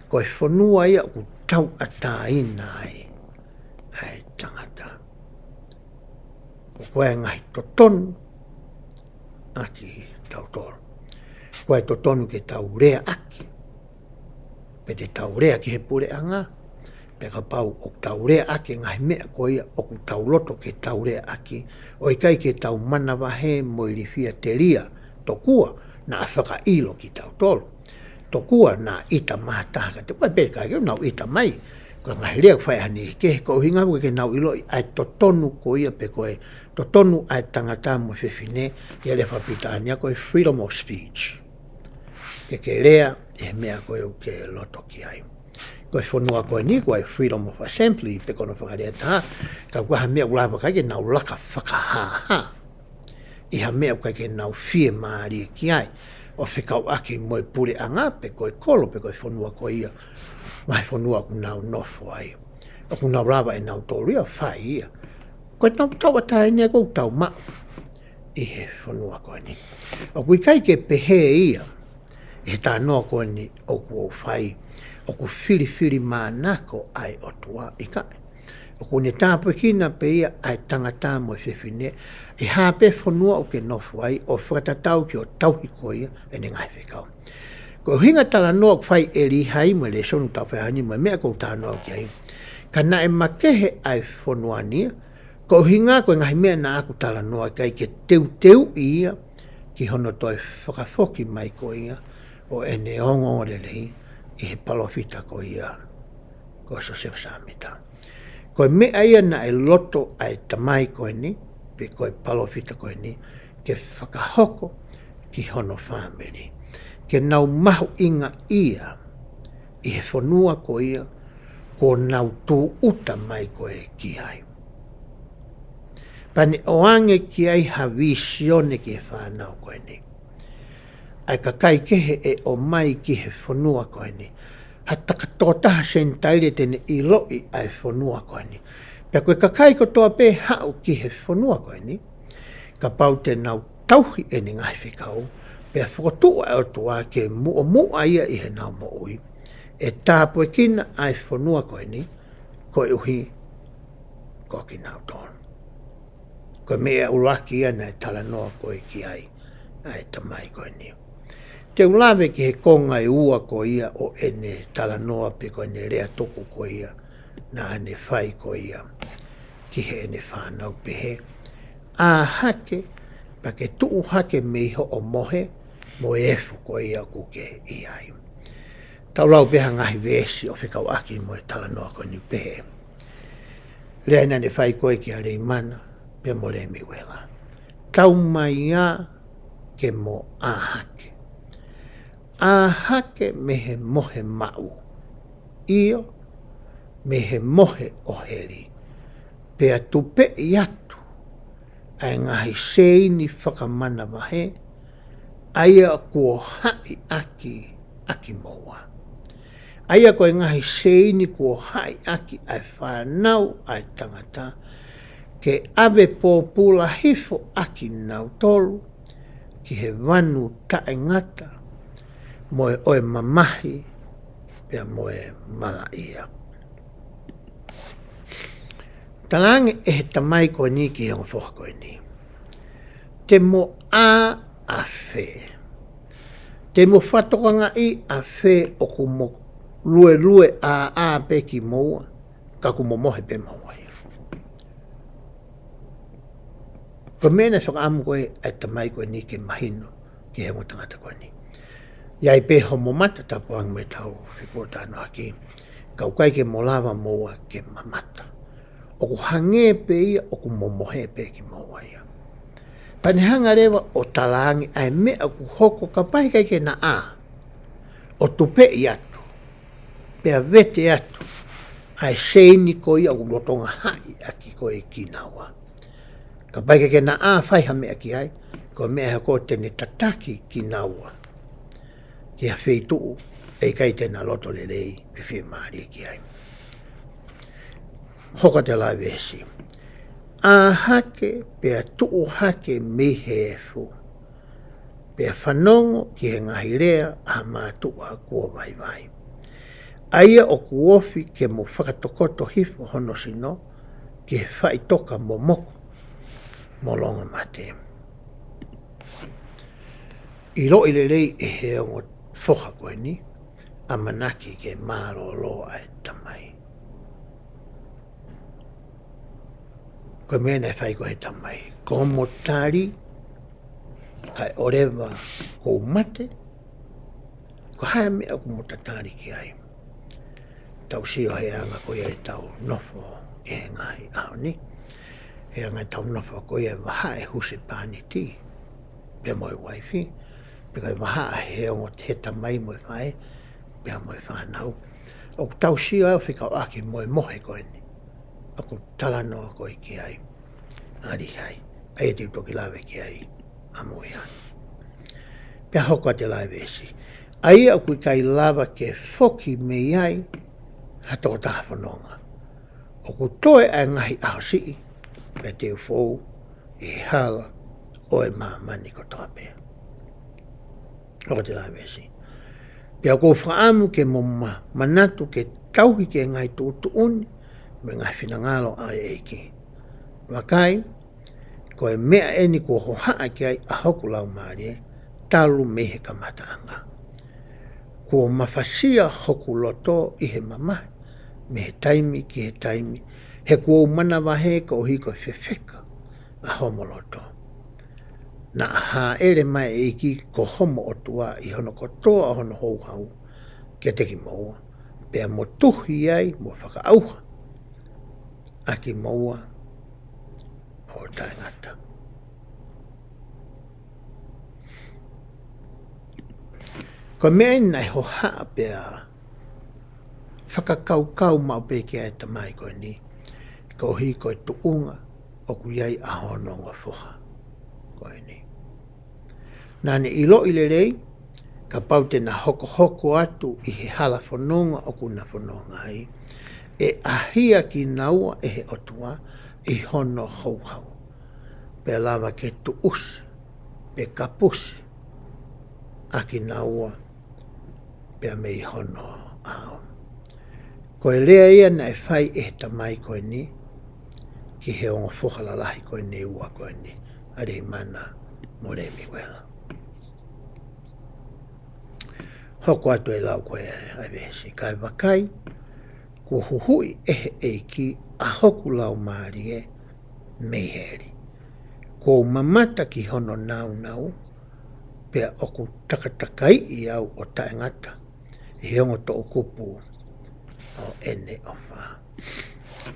[SPEAKER 1] koe whanua ia ku tau ataina ai tangata. O koe ngahi totonu aki tau toro. Koe totonu ke tau rea aki. pe te taurea ki he pure anga, pe ka pau o taurea ake ngai mea koia o ku tauloto ke taurea ake, o i kai ke tau mana wahe mo i rifia te ria, tokua na whaka ilo ki tau tolo. Tokua na ita mahataha ka te koe pe kai nau ita mai, ko ngai rea whai hani ke ko hinga ke nau ilo ai totonu koia pe koe, totonu ai tangata mo whiwhine, ia le whapitaania koe freedom of speech. Ke rea e mea koe o ke loto ki ai. Koe whanua koe ni koe freedom of assembly, pe kono whakarea taha, ka kua ha mea ulawa kai ke nau laka whakahaha. Iha mea koe ke nau fie maari ki ai, o whikau ake moe pure anga pe koe kolo pe koe whanua koe ia, mai whanua ku nau nofo ai. O ku nau rawa e nau tōria whai ia. Koe nau taua tae nea kou tau mao, i he whanua koe ni. O kui kai ke pehe ia, e tā noa koe ni o ku o whai, o ku whiri mānako ai o tua i kai. O ku ne tāpua kina pe ia ai tangata mo whiwhine, i hāpe whanua o ke nofu ai, o whakatatau ki o tauhi koe ia, e ne ngai whikau. Ko hinga tala noa whai e li hai mo le sonu tau whahani mo mea kou tā noa ki ai. Ka na e makehe ai whanua nia, ko hinga koe ngahi mea na aku tala noa kai ke teu ia, ki hono toi whakafoki mai ko ia, o ene ongo lelei, i he palofita ko ia, ko so se whasamita. Koe mea ia na e loto ai tamai koe ni, pe koe palofita koe ni, ke whakahoko ki hono whamiri. Ke nau mahu inga ia, i he whanua ko ia, ko nau tū uta mai koe ki ai. Pane oange ki ai ha visione ki he whanau koe ni. Ai ka kai kehe e o mai ki he whanua koe ni. Ha takatotaha sentaire tene i loi ai whanua koe ni. Pea koe ka kai ko toa pe hau ki he whanua koe ni. Ka pau te nau tauhi e ni ngai whikau. Pea whakotua e o tua ke mua ia i he nau mo ui. E tāpue kina ai whanua koe ni. Koe uhi ko ki nau tonu. Koe mea uraki ia nei tala noa koe ki ai. Ai tamai koe ni. Te ulawe ki he konga e ua ko ia o ene tala noa pe koe ne rea toku ko ia. Na ane whai ko ia. Ki he ene whanau pe he. A hake, pa ke tuu hake meiho o mohe, mo efu ko ia kuke i ai. Tau lau peha ngahi vesi o whikau aki mo e tala noa ko ni pe he. Lea nane whai koe ki a rei mana, pe mo le mi wela. Tau mai a ke mo a hake. A hake me he mohe mau. Io me he mohe o heri. Pea tupe i atu. Ai ngahi seini whakamana wahe. Aia kua hai aki moa. Aia koe ngahi seini kua hai aki ai whanau ai tangata. Ke ave pōpula hifo aki nau tolu. Ki he wanu tae ngata. Moe oe mamahi, pea moe mala ia. Talange e he tamai koe ni ki he ngofoha koe ni. Te mo a whe. Te mo whatokanga i a whe o ku mo lue a pe ki moa, ka ku mo mohe pe moa ia. Ko mena whakaamu koe ai tamai koe ni ki mahino ki he ngotangata koe ni. Iai pe homo mata tapu ang me tau whipotano haki. Kau kai ke molawa moa ke mamata. O ku hange pe ia, o ku momohe pe ki moa ia. Panihanga rewa o talangi ai mea ku hoko ka pai kai ke na a. O tupe i atu. Pea vete atu. Ai seini ko ia o lotonga hai aki ko e kinawa. Ka pai kai ke na a whaiha mea ki ai. Ko mea ko tene tataki kinawa. Ki a wheituu, e kai tēnā loto le rei, pe whi maari ki ai. Hoka te lai vesi. A hake, pea tuu hake mihe e fu. Pea whanongo ki he ngahi rea, a mātua kua vai vai. Aia o kuofi ke mo whakatokoto hifo hono sino, ki he whai toka mo moko, mo longa mate. I lo i le rei e he ongo whoha koe ni, amanaki ke mālo ai tamai. Ko mea nei whai ko he tamai. Ko motari, kai orewa ko mate, ko hae mea ko motatari ki ai. Tau sio he anga ko ia tau nofo e ngahi au ni. He anga tau nofo ko ia waha e huse pāni ti. Pea moi waifi. Pea waha he ongo te tamai moi whae. Pea moi whanau. O tau sio au whikau aki moi mohe koe ni. Aku talanoa koe ki ai. Ari hai. Ai te utoki lawe ki ai. Amoi ai. Pea hoko te lawe esi. Ai aku kai lava ke foki me ai. Hato taha whanonga. O ku toe ai ngahi aho sii. Pea te ufou. E hala. O e mamani ko toa pea. Hoko te lawe esi. Pea ko whaamu ke momma. Manatu ke tauhi ke ngai tūtu uni. Me ngai whinangalo ai eiki. Wakai, ko e mea eni ko hohaa ki ai a hoku lau maari e, talu mehe ka mataanga. Ko mawhasia hoku loto i he mama, me he taimi ki he taimi, he ko mana wahe ka ohi ko whewheka a homo loto. Na aha ere mai eiki ko homo otua i hono kotoa hono hou hau, ke teki maua, pea mo tuhi ai mo whakaauha. Aki maua, o taingata. Ko mea nai ho haa pea whakakaukau mau peke ai tamai koe ni. Ko hi koe tuunga o ku iai a hononga whoha koe ni. Nane ilo i le rei, ka paute na hoko atu i he hala whanonga o kuna whanonga ai. E ahia ki naua e he otua i hono hauhau. Pe lava ke tu usi, pe kapusi, aki naua, pe me i hono au. Ko e lea ia na e whai e tamai koe ni, ki he onga whohala lahi koe ni ua koe ni, are mana more mi wela. Hoko atu e lau koe ai vesi, kai wakai, ko huhui ehe eiki a hoku lau maari e meiheri. Ko mamata ki hono nau, pea oku takatakai i au o taengata, he ongo to o kupu o ene o wha.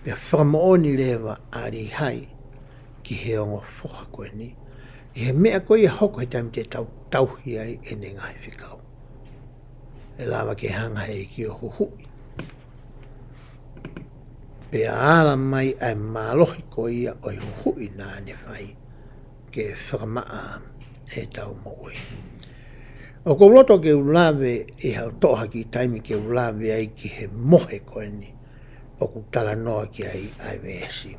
[SPEAKER 1] Pea whamaoni lewa ari hai ki he ongo whoha koe ni, he mea koe i hoko he taimi te tauhi ai ene ngai whikau. E lawa ke hanga hei ki o huhui. Pea ala mai ai malohi ko ia o i huhui nā NIFAI ke whakamaa e tau moe. O ko roto ke ulawe i hau toha ki taimi ke ulawe ai ki he mohe koe ni o ku tala noa ki ai vesi.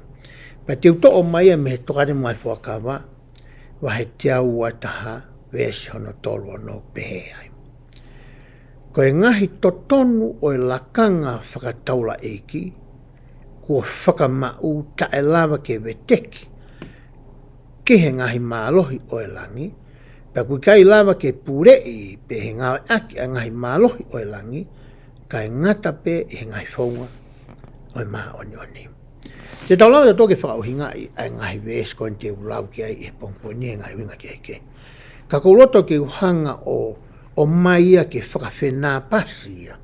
[SPEAKER 1] Pa te uto o mai me he tokare mai whakawa wa he te au ataha vesi hono tolu no pehe ai. Ko e ngahi totonu o e lakanga whakataula eiki, ko whakamau ta e lava ke veteki, ke he ngahi mālohi o e langi, pa kui kai lava ke purei pe he ngawe aki a ngahi mālohi o e langi, kai ngata pe he ngahi whaunga o e maa oni. Te tau lau te toke whakauhinga i a ngahi vesko en te ulau ki ai e pongponi e ngahi winga ke heke. Ka kouloto ke uhanga o maia ke whakawhenā pasia.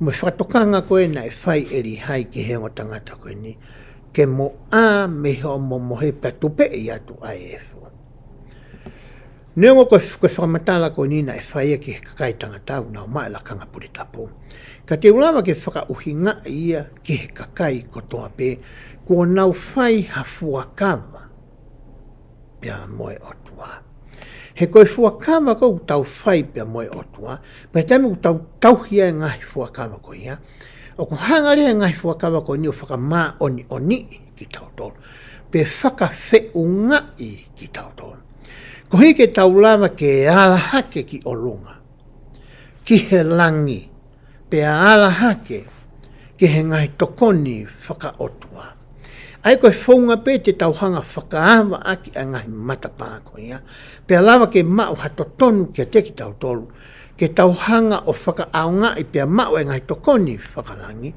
[SPEAKER 1] Mo whakatokanga koe na e whai eri hai ki he ngotangata koe ni, ke mo a me ho mo mohe patupe i atu ai e fo. Neongo koe whakamatala koe ni na e whai e ke kakai tangatau na o mai la kanga puri tapu. Ka te ulawa ke whakauhinga ia ki he kakai kotoa pe, kua nau whai hafuakawa pia moe otua. He koe fuakawa kou tau whai pia moe otua, pa tēmu tau tauhia e ngahi fuakawa ko ia, o ku hangari e ngahi fuakawa ko ni o whakamā oni ki tau tolu, pe whakawheunga i ki tau tolu. Ko hi ke tau lava ke alahake ki olunga, ki he langi, pe alahake ki he ngahi tokoni whakaotua. Ai koe whaunga pe te tauhanga whakaawa aki a ngahi matapā ko ia. Pea lawa ke mau hato tonu kia teki tau tolu. ke tauhanga o whakaaunga i pia mao e ngai tokoni whakalangi.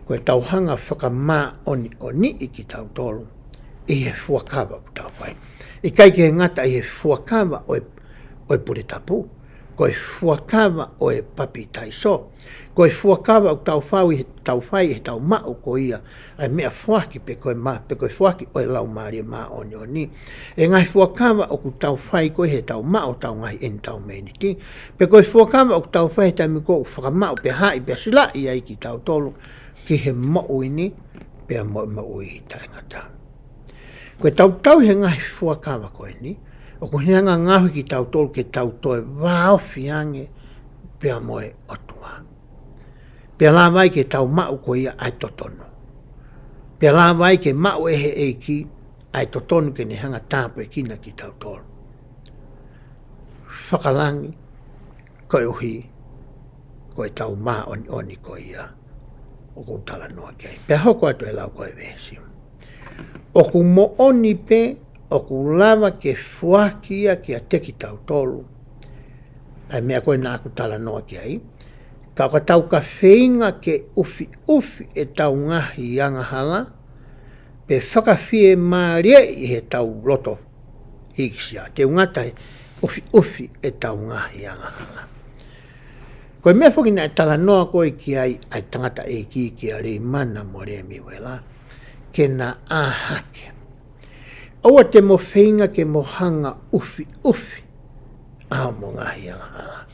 [SPEAKER 1] Koe tauhanga whakamā oni i ki tau tolu, i he fuakawa o tau whai. I kai ke ngata i he fuakawa o pure tapu, koe fuakawa o e papi taiso, koe fuakawa o tau whai he tau mao ko ia, ai mea fuaki pe koe fuaki o e lau maari mā oni. E ngai fuakawa o ku tau whai koe he tau mao tau ngai en tau meniti, pe koe fuakawa o ku tau whai he tau miko whakamao pe hai pe sila i ai ki tau tolu, ki he mo'u ini, pe mo'u i taingata. Koe tau he ngai fuakawa koe ni, o ko hinanga ngahu ki tau tolu ke tau toe waofi ange pia moe otua. Pia la vai ke tau mau ko ia ai totono. Pia la vai ke mau ehe eiki ai totono ke ne hanga tāpu e kina ki tau tolu. Whakalangi koe uhi koe tau mā oni ko ia o ko tala noa kei. Pia hoko atu e lau koe vesi. O ku mo oni pe o ku lava ke fuakia ki a teki tau tolu. Ai mea koe nā ku tala noa ki ai. Ka tau ka wheinga ke ufi e tau ngahi anga hala. Pe whakawhie māria i he tau loto hikisia. Te ungata he ufi e tau ngahi anga hala. Koe mea whoki nā tala noa koe ki ai tangata e ki a rei mana mo rea miwela. Ke nā āhake. Oa te mo whainga ke mo hanga ufi a mo ngahi anga hala.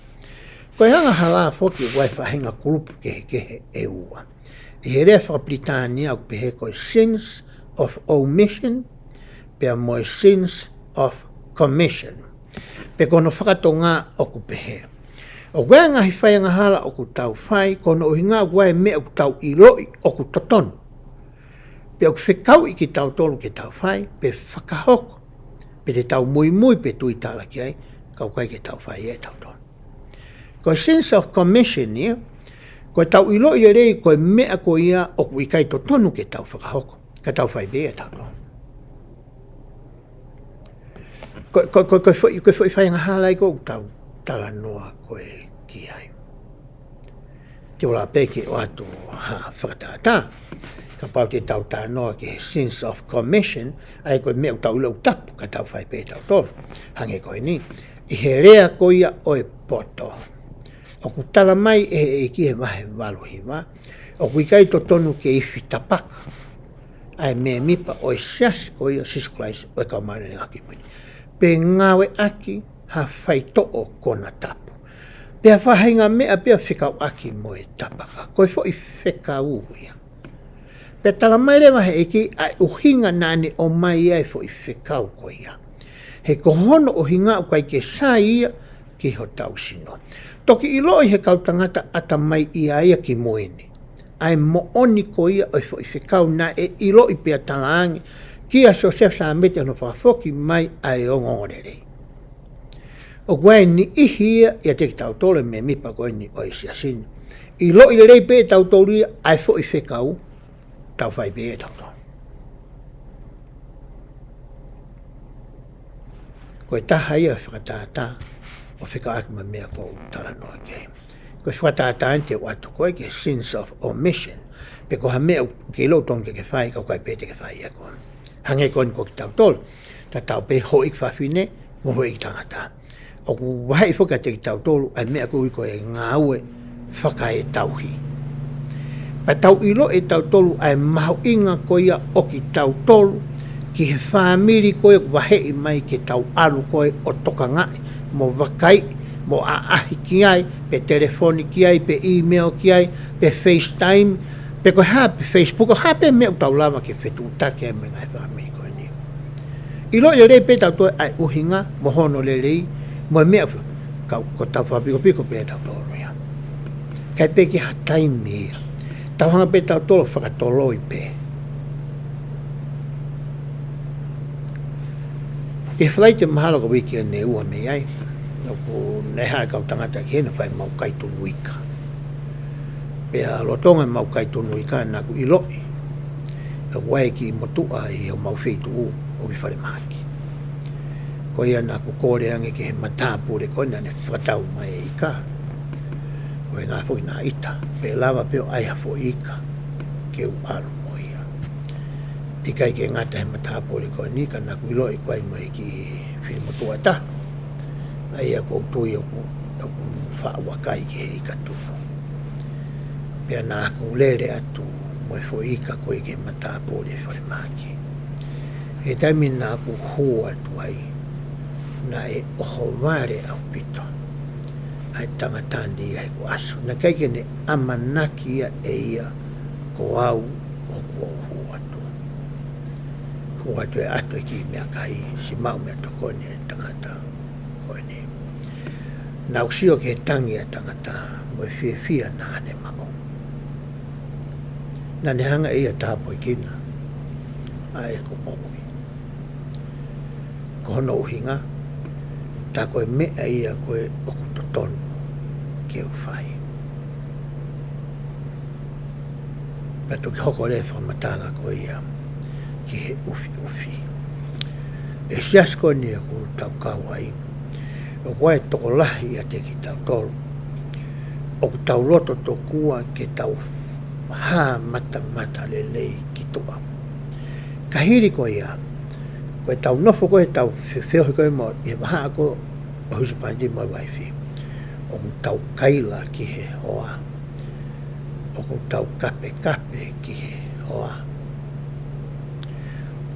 [SPEAKER 1] Koe hanga hala whoki wai whahinga kurupu kehe e ua. I he rea whakapritania au pehe koe sense of omission, pea moe sense of commission. Pe kono whakatonga oku pehe. O wea ngahi whaianga hala oku tau whai, kono uhinga wai me oku tau iloi oku totonu. Pe oku whekau i ki tau tolu ke tau whai, pe whakahoko. Pe te tau mui pe tui tala ki ai, kau kai ke tau whai e tau tolu. Koe sense of commission ia, koe tau ilo i rei koe mea ko ia oku i kai to tonu ke tau whakahoko, ka tau whai bea tau tonu. Koe whai whaianga halai ko tau tala noa koe ki ai. Te ola peke o atu whakatata, ka pau te tau tā noa ke sense of commission, ai koe mea tau ilo tapu ka tau whai bea tau tonu. Hange koe ni, i he rea ko ia o e poto. O ku tala mai e ki he mahe waluhi wa. O ku ikai to tonu ke iwi tapaka. Ai mea mipa o e siasi ko ia Sisu Kalaisi o e kaumane ngaki muni. Pe ngawe aki ha whai to'o kona tapu. Pea whahinga mea pea whikau aki mo e tapaka. Koe fo i whikau ia. Pea tala mai rewa he eki ai uhinga nane o mai ai fo i whikau ko ia. He kohono uhinga o kai ke sa ia ki ho tau sino. Toki iloi he kau tangata ata mai ia ia ki moene. Ai mo oni ko ia o i whikau na e iloi pia talaangi ki a so sef sa mete no whafoki mai ai o ngorerei. O gwai ni ihi ia te ki tau tole me mipa koe ni o isi asini. Iloi le rei pe tau tolu ia ai fo i whikau tau whai pe tau tolu. Koe taha ia whakatata. O whika aki ma mea ko tala noa kei. Koe whakatata ante o atu koe ke sense of omission. Pe ko ha mea ke ilo tonga ke whai, kau kai pete ke whai ia koe. Hange koe ni ko ki tau tolu. Ta tau pe hoik whawhine, mo hoik tangata. O ku wahai whakate ki tau tolu, ai mea koe ko e ngāue whaka e tauhi. Pa tau ilo e tau tolu, ai mahu inga ko ia o ki tau tolu, ki he whamiri koe wahei mai ke tau alu koe o toka ngai. Mo wakai, mo aahi ki ai, pe telefoni ki ai, pe email ki ai, pe FaceTime, pe koe haa pe Facebook, o haa pe mea utau lama ke whetu utake ai me ngai whamiri koe ni. Ilo i rei pe tau toi ai uhinga, mo hono le rei, mo mea ko tau whapiko pe tau tolo ia. Kai pe ki hatai mea, tau hanga pe tau tolo whakatoloi pe. E whalai te mahalo ka wiki ne ua me ai, ko neha e kau tangata ki hena whai mau kai tunu ika. Pea lotonga mau kai tunu ika na ku iloi, e wai ki motua i o mau wheitu u o vi whare maki. ko ia na ku kore ange ke he matapure ko na ne whakatau mai e ika. Ko e ngā fo na ita, pe lava peo ai hafo ika, ke u alu mo ia. Ika i ke ngata he matapure ko ni ka na ku iloi ko ai mai ki whiri motua ta. Ai a ko tui o ku whaawakai ki he ika tufu. Pea na aku lere atu mo e fo ika ko i ke matapure whare maki. He taimi nā ku hua tu ai, na e oho ware au pito. Ai tangatani ai ku asu. Na kaike ne amanaki ia e ia ko au o ku hua tu. Hua tu e atu e ki mea kai, si mau mea toko ne tangata koe ne. Na usio ke tangi a tangata, mo e fia na ane mao. Na ne hanga ia tāpo i kina, a e ku mo'ui. Ko hono uhinga, tā koe mea ia koe oku totonu ke u whai. Pato ki hoko le whamatala koe ia ki he ufi. E siasko ni aku tau kawai, o koe toko lahi a te ki tau tolu. Oku tau loto to kua ke tau hā mata le lei ki toa. Kahiri koe ia, koe tau nofo koe tau whiwheo koe mo e waha ako o husu pandi mo waifi. O ku tau kaila ki he hoa. O ku tau kape ki he hoa.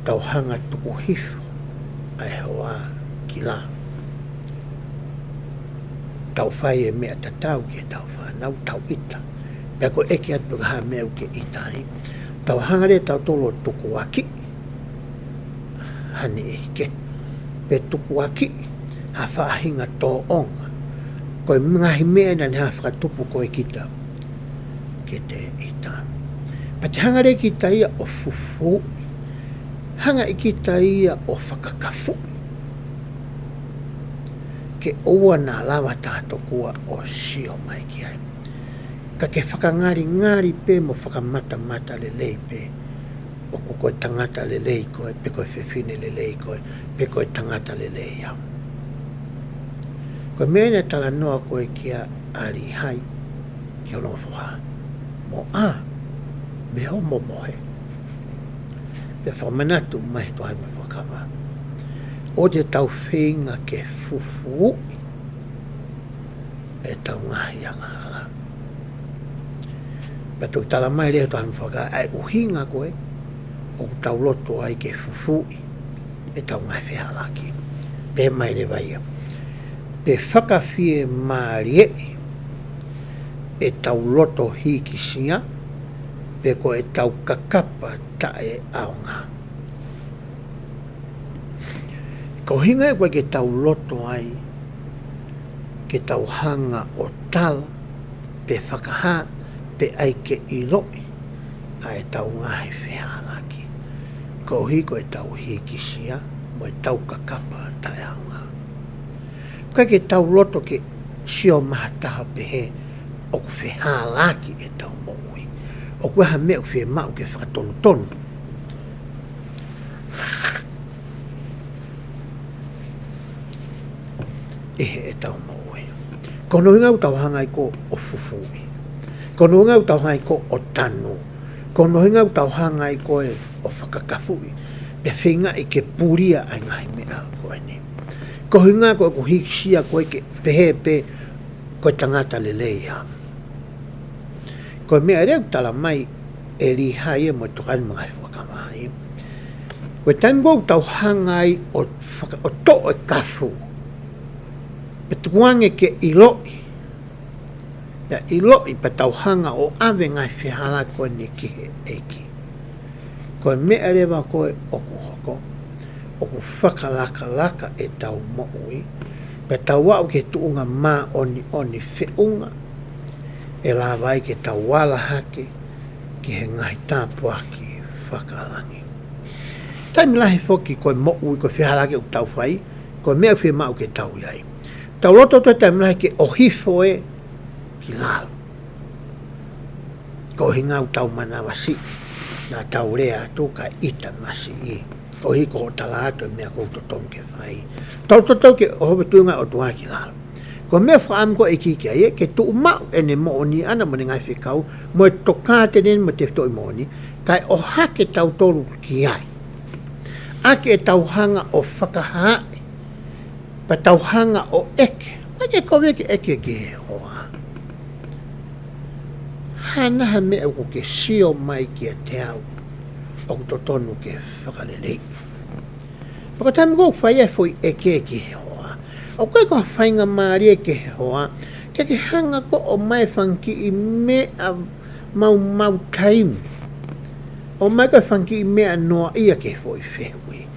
[SPEAKER 1] Tau hanga tuku hifo ai hoa ki la. Tau whai e mea tatau ki tau whanau tau ita. Pea ko eke atu ha mea uke itai. Tau hanga re tau tolo tuku aki. Hani e ke. Pe tuku aki, ha whaahinga tō onga. Koe ngahi mea nani ha whakatupu koe kita. Ke te ita. Pati hanga re kita ia o fufu. Hanga i kita ia o whakakafu. Ke oua nā lawa tātokua o sio mai ki ai. Ka ke whakangari pe mo whakamata le lei pe. O ku koe tangata le lei koe, pe koe whiwhine le lei koe, pe koe tangata le lei au. Koe mea tala noa koe kia ari hai, ki ono wha. Mo me ho mo mohe. Pe whamanatu mai toai me whakawa. O te tau whenga ke fufu, e tau ngahi anga hala. Pe tu tala mai leo toai me whakawa, ai uhinga koe, o tau loto ai ke fufui e tau ngai whihalaki. Pe mai le vaia. Pe whakawhie maarie e tau loto hikisia pe ko e tau kakapa tae aonga. Ko hinga e koe ke tau loto ai ke tau hanga o tala pe whakaha pe ai ke iloi ai tau ngai whihalaki. Ko hi koe tau hikisia, mo e tau kakapa tae hanga. Koe ke tau loto ke sio mahataha pehe, o ku whihalaki e tau moui. O ku ha mea ku mau ke whakatonu. E tau moui. Ko no ngau tau hanga i ko o fufui. Ko no ngau tau hanga i ko o tanu. Ko no ngau tau hanga i ko o whakakafui, e whenga i ke puria ai ngahi mea koe ni. Ko hinga koe ku hikisia koe ke pehe koe tangata le leia. Koe mea reu tala mai e li hai e mo e tokani mga whakamai. Koe taimou tau hangai o to e kafu. E tuange ke iloi. Ia iloi pa tau hanga o ave ngai whihala koe ni ki he eiki. Koe mea rewa koe oku hoko, oku whakalaka e tau mo'ui, pe tau wau ke tuunga mā oni whiunga, e la vai ke tau wala hake, ki he ngahi tāpua ki whakalangi. Taimi lahi whoki koe mo'ui, koe whiharake u tau whai, koe mea whi mau ke tau iai. Tau loto toi taimi lahi ke ohifo e ki lalo. Ko hingau tau mana wasi. Na tau rea tu ka ita masi i o hiko o talato e mea koutou tomu ke whai. Tau ke o hope tuinga o tuā ki lalo. Ko mea whaam ko e ki kia e, ke tu umau e ne mooni ana mo ne ngai whikau, mo e toka te nen mo te toi mooni, kai o hake tau tolu ki ai. Ake e tauhanga o whakahae, pa tauhanga o eke, ake kowe ke eke ki he hoa. Hanaha mea ko ke sio mai ki a te au, o to tonu ke whakalelei. Paka tami kou whai e fui eke ki he hoa. O koe ko whainga maari e ke he hoa, ke hanga ko o mai whanki i mea mau taimi. O mai koe whanki i mea noa ia ke fui whehui.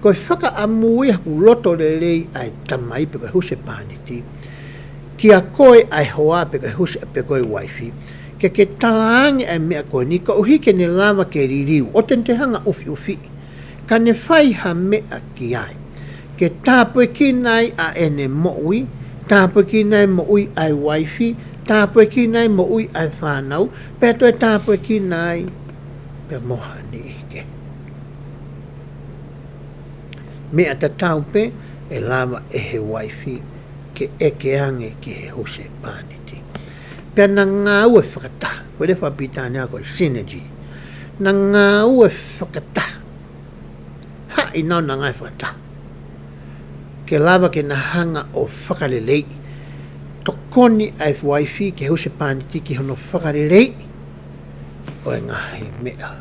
[SPEAKER 1] Koe whaka amui haku loto lelei ai tamai pe koe huse pāniti. Kia koe ai hoa pe koe huse pe koe waifi. Ke talaangi ai mea koe ni ka uhike ne lava ke ririu. O te hanga ufi. Ka ne whai ha mea ki ai. Ke tāpue ki nai a ene moui, tāpue ki nai moui ai waifi, tāpue ki nai moui ai whanau, pe toi tāpue ki nai pe moha ni ike. Mea ta taupe e lava e he waifi ke eke ange ki he huse pāniti. Pea na ngā ue whakata, wele whapitane ako i synergy, na ngā ue whakata, ha i nau na ngai whakata. Ke lava ke na hanga o whakalelei. Tokoni ai waifi ke huse pāniti ki hono whakalelei. O e ngahi mea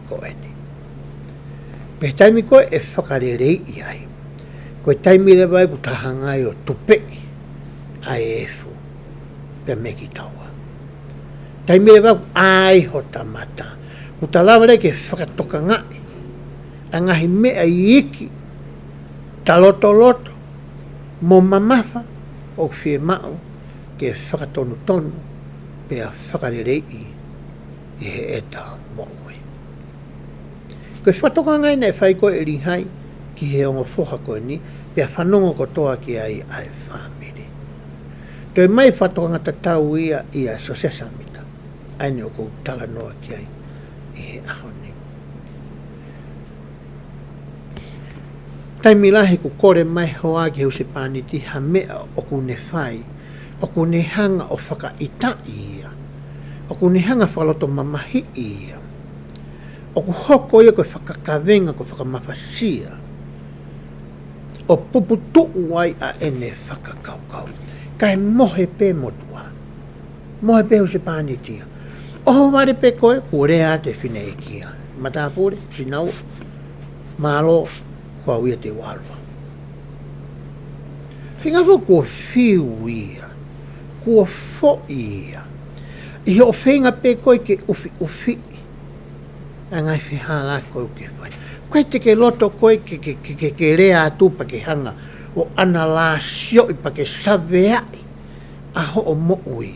[SPEAKER 1] ko eni. Pe taimi koe e whakalelei i ai. Koe taimi lewa e ku tahangai o tupe ai efu. Pe meki taua. Taimi lewa ku ai ho tamata. Ku talawa le ke whakatoka ngai. A ngahi mea i iki. Taloto, mo mamafa, o fie mao, ke whakatonu tonu, pe a whakarerei i he eta mo'ui. Koe whatoka ngai nei whai koe e rihai, ki he ongo whoha koe ni, pe a whanongo kotoa ki ai whamiri. Toi mai whatoka ngata tau ia so sesamika, aine o kou tala noa ki ai i he ahoni. Taimi lahi ku kore mai hoa ki huse pāniti ha mea o ku ne whai, o ku ne hanga o whaka ita ia, o ku ne hanga whakaloto mamahi ia, o ku hoko ia koe whakakawenga koe whakamawhasia, o puputu wai a ene whakakaukau, kai mohe pe motua, mohe pe huse pāniti ia, oho ware pe koe ku rea te whine e kia, matapure, sinau, malo, kua uia te warua. Hinga fo kua whiu ia, kua fo ia. I o whenga pe koe ke ufi. A ngai whihala koe ke whai. Koe te ke loto koe ke rea atu pa ke hanga o ana la sio i pa ke sawe ai. Aho o mo ui.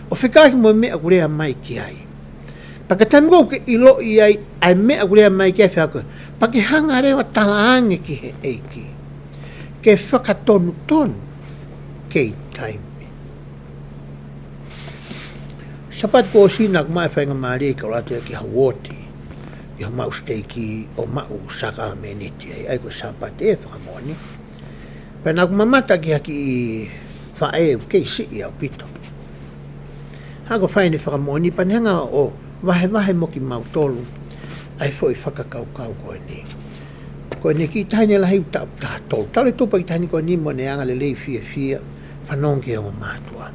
[SPEAKER 1] O whikaki mo mea kurea mai ki ai. Paka tamigo ke ilo i ai, ai mea kurea mai ki ai whiako. Pake hanga rewa talaange ki he eiki. Ke whakatonu tonu kei taimi. Sapat ko sina kumai whainga maari ka ratu ki hawoti. I ha mau steiki o mau sakala meniti ai. Ai ko sapat e whakamoni. Pena kumamata ki haki i whae kei si i au pito. Hako whaine whakamoni panhanga o wahe moki mau tolu. Ai foi whakakaukau koe ni. Koe ni ki taine lahi utau tātou. Tau tupa ki taine koe ni mo ne anga le lei fia, whanonge o mātua.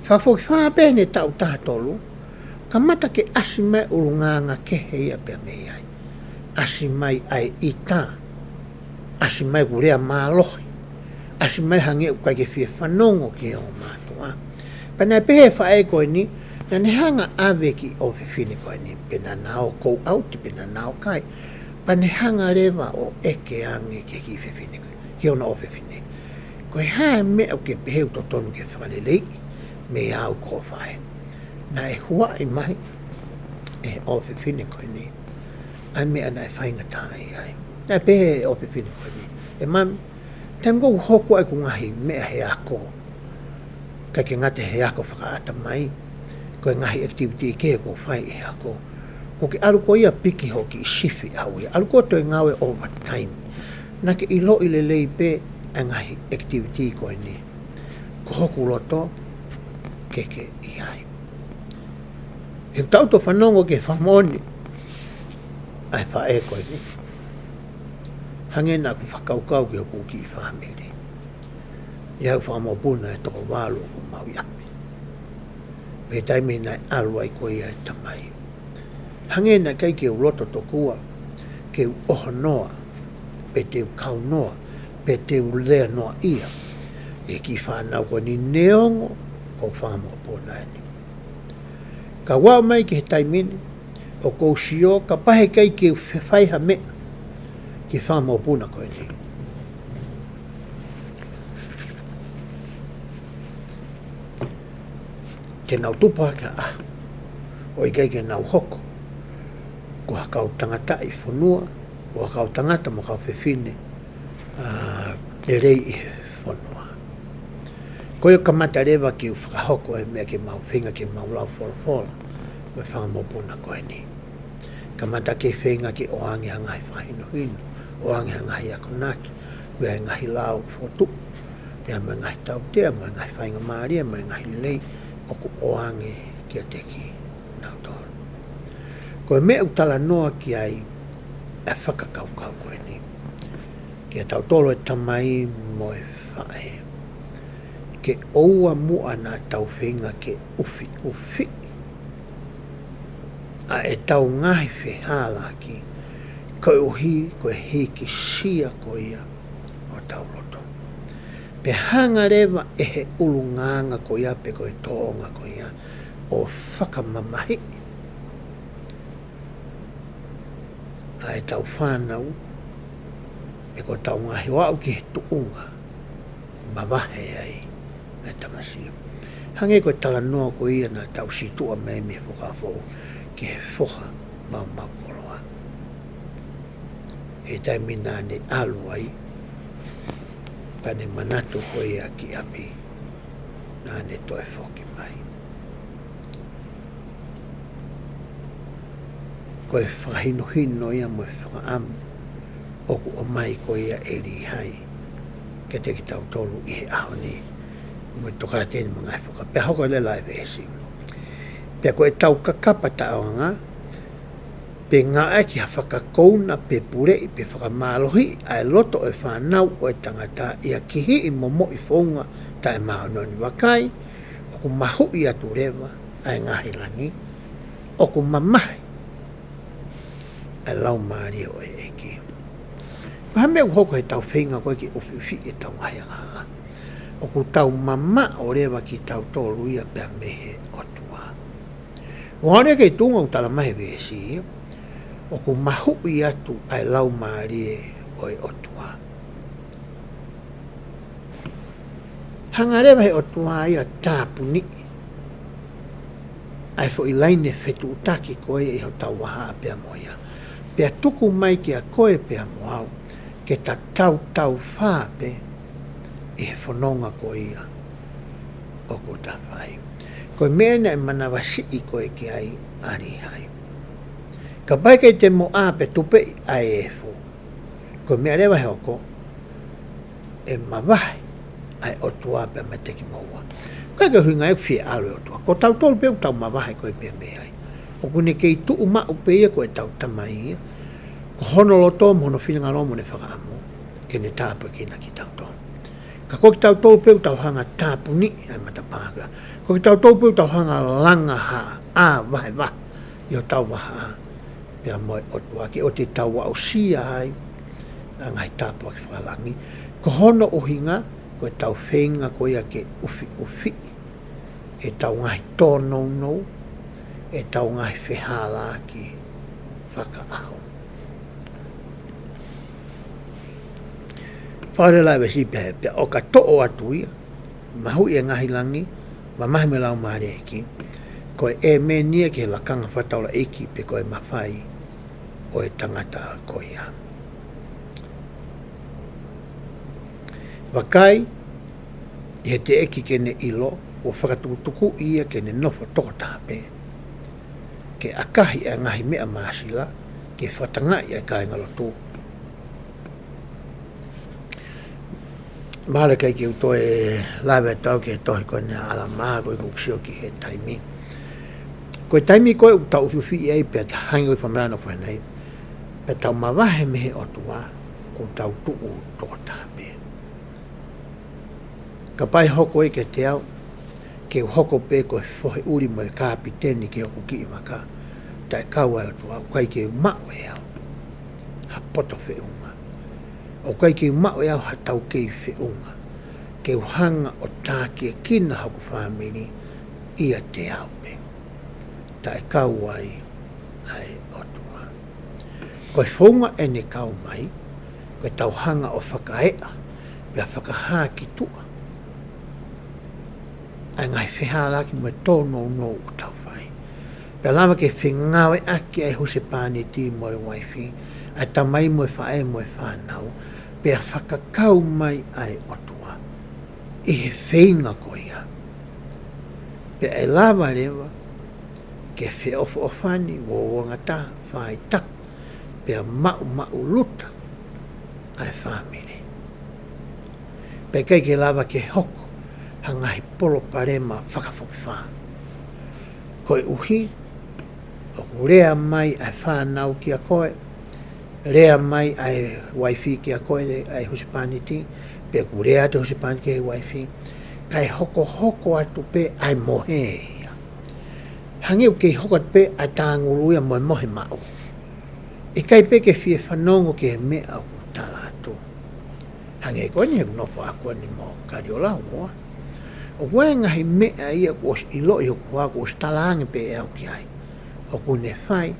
[SPEAKER 1] Whakafo ki whapene tau tātolu, ka mata ke asi mai urunganga ke heia pe mei ai. Asi mai ai ita, asi mai kurea mālohi, asi mai hange ukai ke fia whanongo ke o mātua. Panai pehe whae koe ni, na ne hanga awe ki o whiwhine koe ni, pena nao kou auti, pena nao kai, pa ne hanga rewa o eke ange ke ki whiwhine koe, ki ona o whiwhine. Koe hae mea o ke peheu to tonu ke whakalelei, me au ko whae. Na e hua i mahi, e o whiwhine koe ni, ai mea na e whainga tāi ai. Na e pehe o whiwhine koe ni. E mami, tengo hoko ai ku ngahi mea he ako, kai ke ngate he ako whakaata mai, koe ngahi activity ke ko whai e ako, ko ke alu ko ia piki hoki sifi au ia. Alu ko toi ngawe overtime. Na ke ilo i le lei pe angahi activity ko ni. Ko hoku loto keke i ai. E tau to whanongo ke whamoni ai whae ko ni. Hangena ku whakaukau ke hoku ki i whamiri. Iau whamopuna e toko wālo ko mau yapi. Pe taimi nai alu ai ko ia e tamai. Hangena kai ke uloto tokua ke u oho noa pe te u kau noa pe te u lea noa ia e ki whanau ko ni neongo ko whamopuna e ni. Ka wau mai ke he taimini o kou sio ka pahe kai ke whaiha mea ki whamopuna ko e ni. Ke nau tupa ka o i kai ke nau hoko ko hakau tangata i whanua o hakau tangata mo kau whewhine e rei i whanua. Ko i kamata rewa ki u whakahoko e mea ke mau whinga ke mau lau whola me whamopuna ko e ni. Kamata ke whinga ke o angi hangai whahino hino o angi hangai akonaki wea ngahi lau whotu wea me ngahi tau tea me ngahi whainga maaria me ngahi lei o ku o angi ki a teki nau tonu. Ko e mea utala noa ki ai e whakakaukau ko e ni. Ki a tau tolo e tamai mo e whae. Ke oua mua na tau whinga ke ufi ufi. A e tau ngahi whehala ki ko e uhi ko e hiki sia ko ia o tau loto. Pe hanga rewa e he ulunganga ko ia pe ko e toonga ko ia o whakamamahi. A e tau whanau e ko tau ngahi wau ki he tuunga mawahe ai e tamasi. Hange ko tala noa ko ia na tau situa me me whakafou ki he whoha mau mau koloa. He taimina ne alu ai pane manatu ko ia ki api na ne toi whoki mai. Ko e whahino ia mo e whakaamu oku o mai ko ia e li hai ke te ki tau tolu i he aho ni mo e toka tēni mga e whaka pe hoko le lai vesi pe ko e tau kakapa ta aonga pe ngā e ki ha whakakouna pe purei pe whakamalohi a e loto e whanau o e tangata ia ki hi i momo i whaunga ta e maononi wakai oku mahu i atu rewa a e ngahi langi oku mamahi a lau maari o e eki. Ka mea hoko he tau whinga koe ki ufi e tau ngahi anga. O ku tau mama o rewa ki tau tolu ia pia mehe otua. O hane kei tunga u tala mahe vesi, o ku mahu i atu ai lau maari o e otua. Hanga rewa he otua ia tāpuni. Ai fo i laine fetu utaki koe i ho tau waha pia moia. Pea tuku mai ki a koe pea moau, ke ta tau whāpe e he whanonga ko ia o ko ta whai. Koe mea e manawasi i koe ki ai ari hai. Ka pai kei te mo ape tupe ai e fo. Koe mea rewa he oko e mawahi ai o tuape me teki maua. Kai ka huinga e fie alo o tua. Ko tau tolu peu tau mawahi koe pia mea ai. O kune kei tuu ma upe ia koe tau tamai ia. Ko hono lo tō mono whilinga romo ne whakaamu. Ke ne tāpu kina ki tau tō. Ka koe ki tau tō peu tau hanga tāpu ni ai matapāga. Ko ki tau tō peu tau hanga langa ha. A wahe wa. I o tau waha a. Pea moe o tua. Ki o te tau wa o sia ai. A ngai tāpu aki whakalangi. Ko hono o hinga. Koe tau whenga koe ia ke ufi ufi. E tau ngai tōnou nou. E tau ngai whehala ki whakaaho. Whaare lai wesi pia o ka to'o atu ia. Mahu ia ngahi langi. Ma mahi me lau maare eki. Koe e me nia ke lakanga whataula eki pe koe mawhai o e tangata koe ia. Wakai, i he te eki ke ne ilo, o whakatukutuku ia ke ne nofo toko tāpe. ke akahi e ngahi mea masila ke whatangai e kai ngalotu. Mahara kai ki uto e lawe tau ke tohi koe nea ala maa koe kuksio ki he taimi. Koe taimi koe u tau uwhiwhi ei pia te hangi ui whamerano whanei. Pe tau mawahe mehe otua ko tau tuu tō tāpe. Ka pai hoko e ke te au, ke hoko pe koe whohe uri mo e kāpiteni ke oku ki imaka. Tai kau ai otua, o kai ke umau e au. Ha poto whi unga. O kai ke umau e au ha tau kei whi unga. Ke uhanga o tā ke kina haku whamini ia te au pe. Tai kau ai otua. Koe whaunga e ne kau mai, koe tau hanga o whakaea, pia whakaha ki tua. Ai ngai whiha laki mo e tōno no u tau whai. Pia lama ke whingawe aki ai huse pāne ti mo e waifi, ai tamai mo e whae mo e whanau, pia whakakau mai ai otua. I he whinga ko ia. Pia e lama rewa, ke whi ofo ofani, wo ngata, whai tak, pia mau luta, ai whamine. Pia kai ke lava ke hoko, hangahi polo parema whakafoki wha. Koe uhi, o rea mai ai whanau ki a koe, rea mai ai waifi ki a koe, ai husipani ti, pia ku rea te husipani ki ai waifi, kai hoko atu pe ai mohe. Hangi u kei hoko pe ai tānguluia mo e mohe mau. I kai pe ke fie whanongo ke he mea o tālātu. Hangi e koe ni he kunofo akua ni mo kariola hoa. O koe ngahi mea ia ko i lo i hoku ako o stalange pe e au ki ai. O kune whai,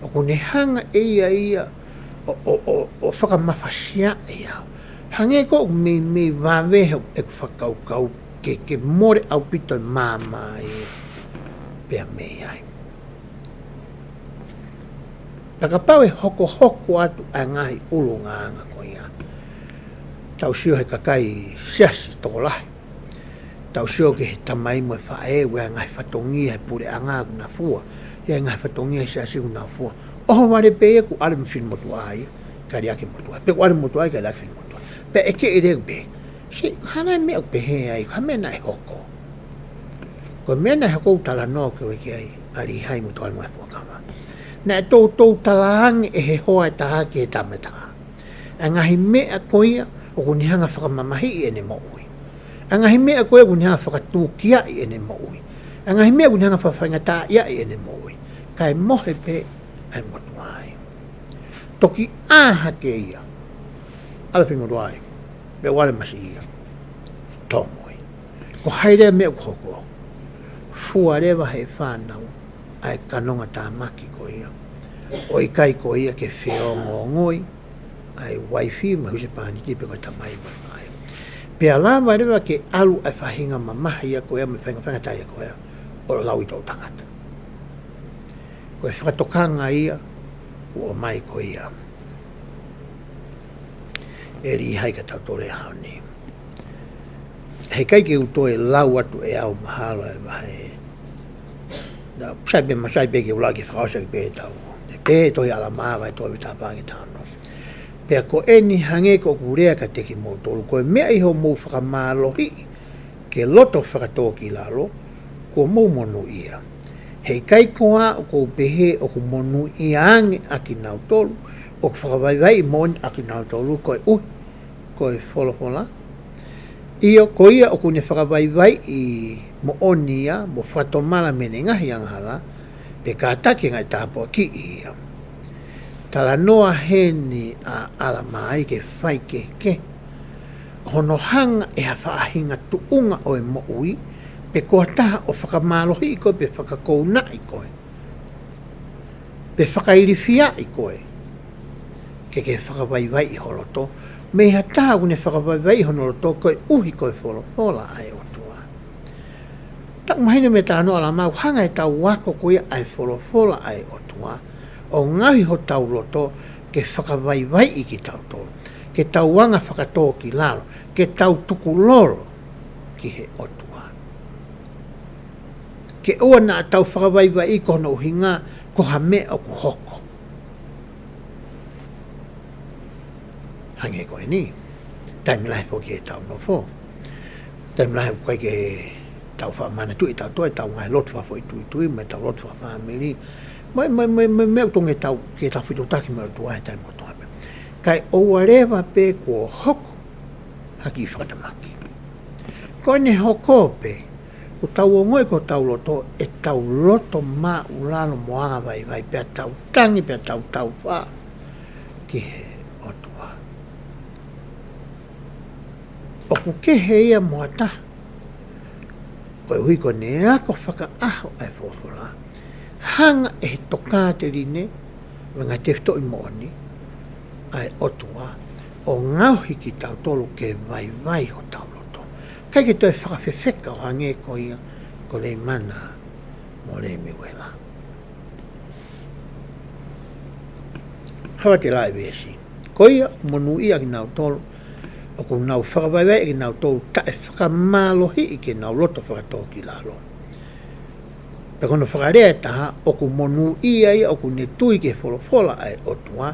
[SPEAKER 1] o kune hanga ia o whakamawhasia e au. Hangi e koe me wawehe e ku whakaukau ke more au pito i māma ia. Pea mei ai. Taka pau e hoko atu a ngahi ulu nganga ko ia. Tau sio he kakai siasi toko lahi. Tau sio ke he tamai mo e whae wea ngahi whatongia he pure a ngā kuna fua. Ia ngahi whatongia he siasi kuna fua. Oho ware pe e ku ale mwhin motu ai. Kari ake motu ai. Pe ku ale motu ai kari ake motu ai. Pe eke e reu pe. Si hana e mea pe he ai. Hamena e hoko. Ko mena he kou tala no ke wiki ai, ari hai mutu al mwai puakama. Na e tau tala hangi e he hoa e taha ki he tametaha. A ngahi mea koia o kunihanga whakamamahi e ne moui. A ngahi mea koia o kunihanga whakatūkia i e ne moui. A ngahi mea kunihanga whawhaingata ia i e ne moui. Kai mohe pe ai motu ai. Toki aha ke ia. Alapi motu ai. Pe wale masi ia. Tōmoi. Ko haere mea kuhoko. Fua rewa he whanau ai kanonga tā maki ko ia. O i kai ko ia ke whiongo ngoi ai waifi ma huse pāni tipe ko tamai mai. Pea lama rewa ke alu ai whahinga mamaha ia ko ia me whainga taia ko ia o lau i tau tangata. Ko e whakatokanga ia o mai ko ia. E ri hai ka tau tore hao ni. He kai ke uto e lau atu e au mahalo e wahe. Sai pe ke ula ki whakausa ki pe tau. Pe toi ala maa vai toi wita pāngi tāno. Pea ko eni hange ko kurea ka teki mō tolu. Ko e mea iho mō whakamālohi ke loto whakatoki lalo ko mō monu ia. Hei kai koa o ko pehe o ko monu ia ange aki nau tolu. O ko whakawaiwai mōni aki nau tolu ko e ui. Ko e wholofola. Iyo ko ia o kune whakawaiwai i mo onia, mo whatomala mene ngahi anghala, pe kātaki ngai tāpua ki ia. Tala noa heni a ala mai ke whai ke. Hono hanga e ha whaahinga tuunga o e mo ui, pe koa taha o whakamalohi i koe, pe whakakouna i koe. Pe whakairifia i koe. Ke whakawaiwai i holoto, me ha taha kune whakawaiwai hono to koe uhi koe wholofola ai otua. Tak mahina me tāno ala mau hanga e tau wako koe ai wholofola ai otua. O ngahi ho tau loto ke whakawaiwai i ki tau tolo. Ke tau wanga whakatō ki lalo. Ke tau tuku loro ki he otua. ke oa na tau whakawaiwa i kono uhinga ko ha mea o ku hoko. Hange koe ni. Taimi lahi po ke tau no fo. Taimi lahi koe ke tau wha mana tui tau toi tau ngai lotu wha fo i tui me tau lotu wha whamiri. Mea utonge tau ke tau whitu taki mea tu ai taimi o toa mea. Kai oa rewa pe kua hoko haki whakatamaki. Koe ne hoko pe, ko tau o ngoe ko tau loto, e tau loto mā ulalo moanga vai pia tau tangi pia tau wha ki he otua. O ku kehe ia moata, koe hui ko ne ako whaka aho ai whawhora. Hanga e he toka te rine, wenga te whito i moni, ai otua, o ngauhi ki tau tolu ke vai ho tau loto. Kai ke toi whakawhewheka o hange ko ia, ko le mana mo le miwela. Hawa te lai vesi. Ko ia, monu ia ki nau tolu, o ku nau whakawaiwai ki nau tolu, tae whakamalohi i ke nau loto whakatoa ki lalo. Pe kono whakarea taha, o ku monu ia, o ku ne tui ke wholofola ai otua,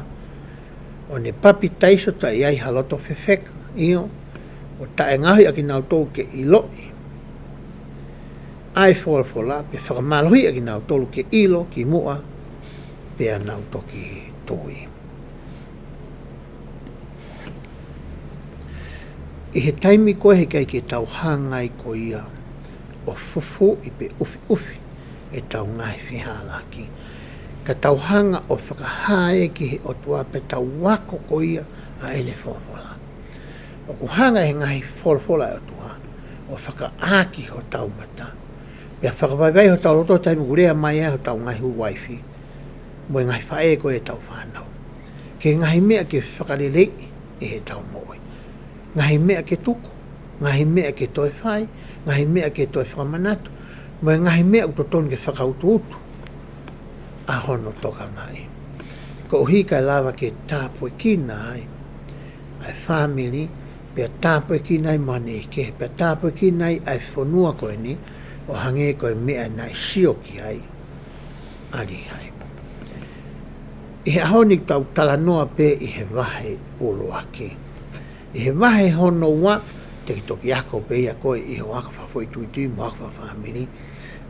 [SPEAKER 1] o ne papi taiso ta iai haloto whewheka, io, o tae ngahi aki nau tolu ke iloi. Ai wholofola, pe whakamalohi aki nau tolu ke ilo, ki mua, pe a nau toki tui. I he taimi koe he kai ke tau hangai ko ia, o fufu i pe ufi, e tau ngai whihala ki. Ka tau hanga o whakahae ki he otua pe tau wako ko ia a ele wholofola. O ku hanga he ngai wholofola e otua, o whakaaki ho tau mata. Pea whakawaiwai ho tau loto taimi kurea mai ho tau ngai hu waifi, mo ngai whae ko e tau whanau. Ke ngai mea ke whakalelei e he tau moe. Ngahi mea ke tuku, ngahi mea ke toi whai, ngahi mea ke toi whakamanatu, mo ngahi mea utotonu ke whakautu-utu. A hono toka ngai. Ko uhi kai lava ke tāpue kina ai. Ai family, pia tāpue kina ai mani ke, pia tāpue kina ai ai whanua koe ni, o hange koe mea nai sioki ai. Ali hai. I he ahoni tau talanoa pe i he wahe uluake. I he wahe hono wa, te ki toki ako pe ia koe i ho aka whafoi tuitui mo aka whafamiri.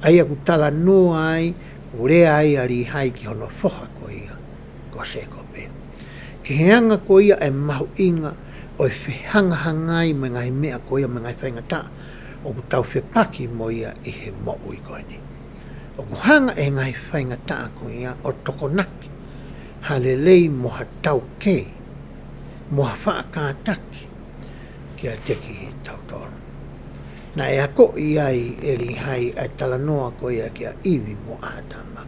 [SPEAKER 1] Ai aku talanoa ai, urea ai ari hai ki hono whoha ko ia, ko seko pe. Ki heanga ko ia e mahu inga, o e whihanga hangai me ngai mea ko ia me ngai whaingata, o ku tau whepaki mo ia i he mo'u i koe ni. O ku hanga e ngai whaingata ko ia o tokonaki, halelei mo ha tau kei, mo ha whaakātaki, ki a teki tau tolu. Na e ako iai e li hai ai talanoa ko ia ki a iwi mo ātama.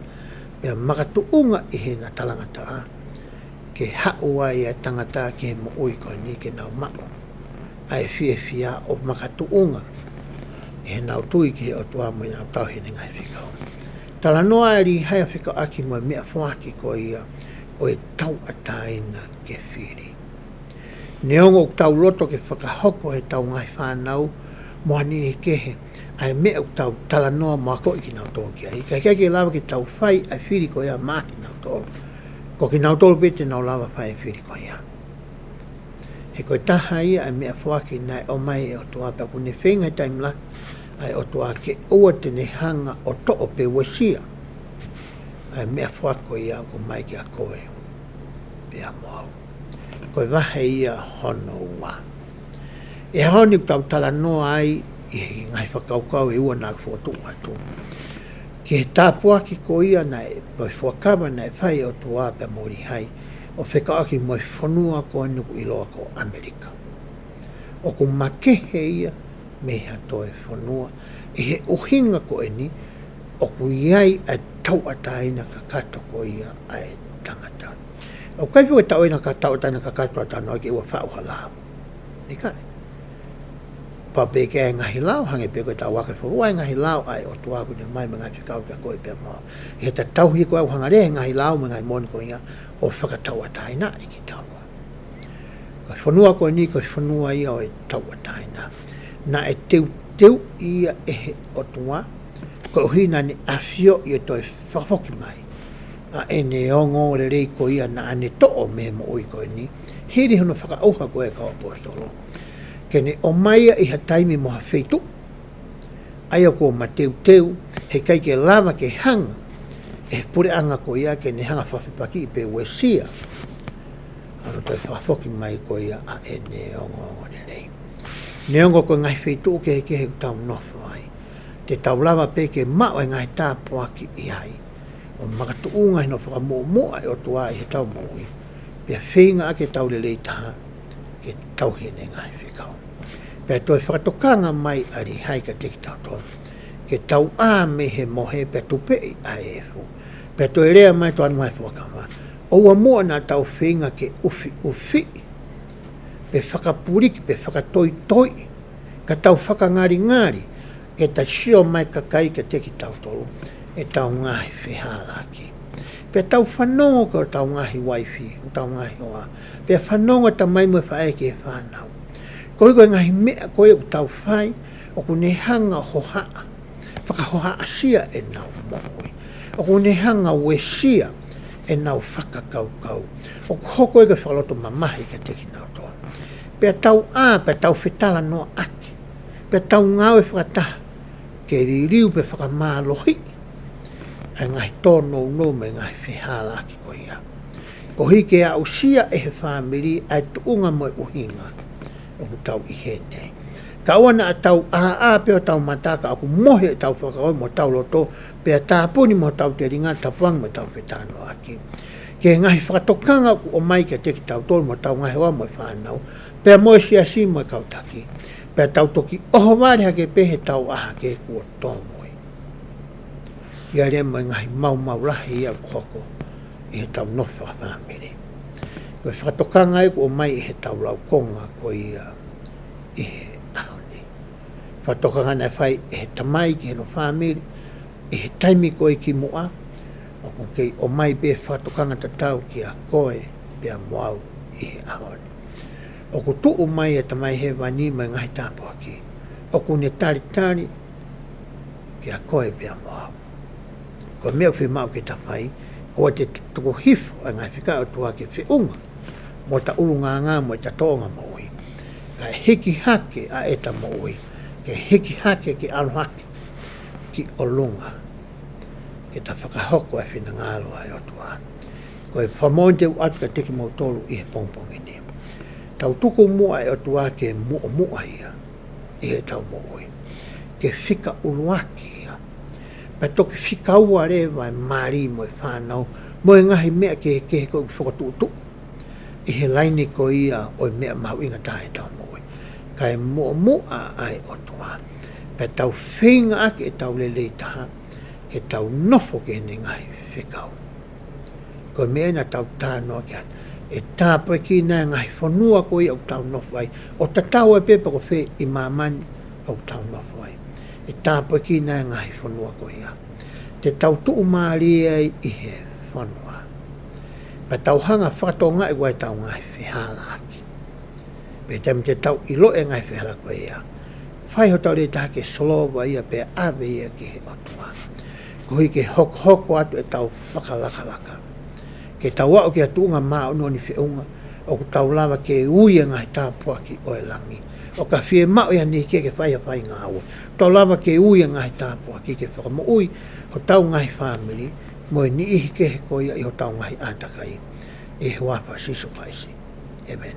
[SPEAKER 1] Pea makatuunga i he na talangata a. Ke hau ai a tangata ki he mo ui ko ni ke nau mako. Ai fie fia o makatuunga. I he nau tui ki he o tua mo i nau tauhine ngai whikau. Talanoa e li hai a whikau aki mo mea whaki ko ia o e tau ataina ke Fili. Neongo tau loto ke whakahoko he tau ngai whanau, moani e kehe, ai mea tau talanoa mako i ki nau tō ki ai. Kai ke lawa ki tau whai ai Fili ko ia mā ki nau tō. Ko ki nau tō pete nau lawa whai ai Fili ko ia. He koe taha ia ai mea whaki nai o mai e o toa pa kune whenga taimla, ai o toa ke ua tene hanga o to'o pe wesia. Ai mea whako ia ko mai ki a koe. Pea moau. Koe wahe ia hono ua. E honi tau talanoa ai i ngai whakaukau e ua nā whuatu atu. Ki he tāpua ki ko ia nei, poi whuakawa nei whai o tua pe mori hai, o whekaaki moi whanua ko anuku i loa ko Amerika. O ku makehe ia me ha toi whanua, i he uhinga ko eni, o ku iai a tau ataina ka kato ko ia ai tangata. O kai pua tau ina ka tau ataina ka kato atano ki ua whauha lao. E kai. Pa pe ke ngahi lao hange pe ko tau waka furua ngahi lao ai o tua ku mai me ngai fikau ka ko pe ma he ta tau hi ko au hanga re ngahi lao me ngai mon ko ia o whaka tau ataina i ki tau ko whanua ko ni ko whanua ia o tau ataina na e teu ia e o tua ko hina ni afio i toi whakafoki mai. A ene ongo re rei ko ia na ane to'o me mo ui koe ni. Hiri hono whakaauha koe ka apostolo. Kene o maia i ha taimi mo ha wheitu. Aia ko mateu teu, he kai ke lava ke hanga. E pure anga ko ia ke ne hanga whawhipaki i pe wesia. Ano toi whakafoki mai ko ia a ene ongo re rei. Ne ongo ko ngai wheitu ke he tau nofo ai. Te tau lava pe ke mao e ngai tāpuaki i ai. O makatu unga hino whakamoa e o tua i he tau maui. Pea whenga ake tau le lei taha ke tau hene ngai whikau. Pea toi whakatokanga mai ari haika teki tau tō. Ke tau a me he mohe pea tupe i a efu. Pea toi rea mai toan mai whakama. Oua mua nā tau whenga ke ufi ufi. Pe whakapuriki, pe whakatoi toi. Ka tau whakangari ngari. Ke ta sio mai kakai ke teki tau tolu. E tau ngahi whihalaki. Pea tau whanongo ko tau ngahi waifi, tau ngahi hoa. Pea whanongo ta mai mwe whae ke whanau. Koe koe ngahi mea koe u tau whai, o ku ne hanga hohaa. Whakahoha asia e nau mooi. O ku ne hanga wesia e nau whakakaukau. O ku hoko e ka whaloto mamahi ka teki nau toa. Pea tau pea tau whetala noa aki. Pea tau ngau e whakataha. Ke ririu pe whakamālohi. Ai ngai tōno no me ngai whihalaki ko ia. Ko hike a usia e he whamiri ai tuunga moe uhinga. O ku tau i hene. Ka wana a tau peo tau mataka aku mohe tau whakaoi mo tau loto. Pea tāpuni mo tau te ringa tapuang mo tau whetano aki. Ke ngai whakatokanga ku o mai ke teki tau tōru mo tau ngai hoa mo whanau. Pea moe siasi mo kautaki. Pea tau toki oho wari hake pehe tau aha ke kua tōmoi. Ia rea mo ngahi mau lahi ia kuhoko i he tau nofa whamiri. Koe whakatokanga e ku o mai i he tau lau konga ko ia i he ahoni. Whakatokanga nei whai i he tamai ki he no whamiri, i he taimi koe ki mua, o ku kei o mai pe whakatokanga ta tau ki a koe pe a moau i he ahoni. O ku tuu mai e tamai he wani mai ngahi tāpua ki. O ku ne tari ki a koe pe a moau. Ko mea whi mau ki ta whai, o te tuko hifo a ngai whika o tua ke whiunga, mo ta urunganga mo ta tonga moui. Ka hiki hake a eta moui, ke hiki hake ki aluhake, ki olunga, ke ta whakahoko a whina ngālo ai o tua. Ko e whamonte u atu ka teki mo tolu i he pongpongi ni. Tau tuko mua e o tua ke mua ia, i he tau moui. Ke whika uluaki ia. Pa toki whikaua re vai mari mo e whanau, mo e ngahi mea ke ko whakatutu. I he laini ko ia o e mea mau inga tae tau moe. Ka e mua ai o tua. Pa tau whinga ake e tau lelei taha, ke tau nofo ke ne ngahi whikau. Ko mea na tau tānoa ki atu. E tāpo e ki nā ngahi whanua ko ia o tau nofo ai. O ta tau e pepa ko whi i mamani o tau nofo ai. E tāpo e ki nā ngahi whanua ko ia. Te tau tuu maari ai i he whanua. Pa tau hanga whatonga e wai tau ngahi whihala aki. Pe te tau ilo e ngahi whihala ko ia. Whai ho tau le taha ke solowa ia pe ave ia ki he otua. Ko hi ke hoko atu e tau whakalaka. Ke tau wao ki atuunga maa ono ni whiunga. O ku tau lava ke uia ngahi tāpua ki oe langi. O ka whie mao ia ni ke whai ngā ua. Tau lava ke uia ngahi tāpua ki ke whakamo ui. Ho tau ngahi whamiri. Mo ni ihi ke he koia i ho tau ngahi ātakai. E he wapa Sisu Kalaisi. Amen.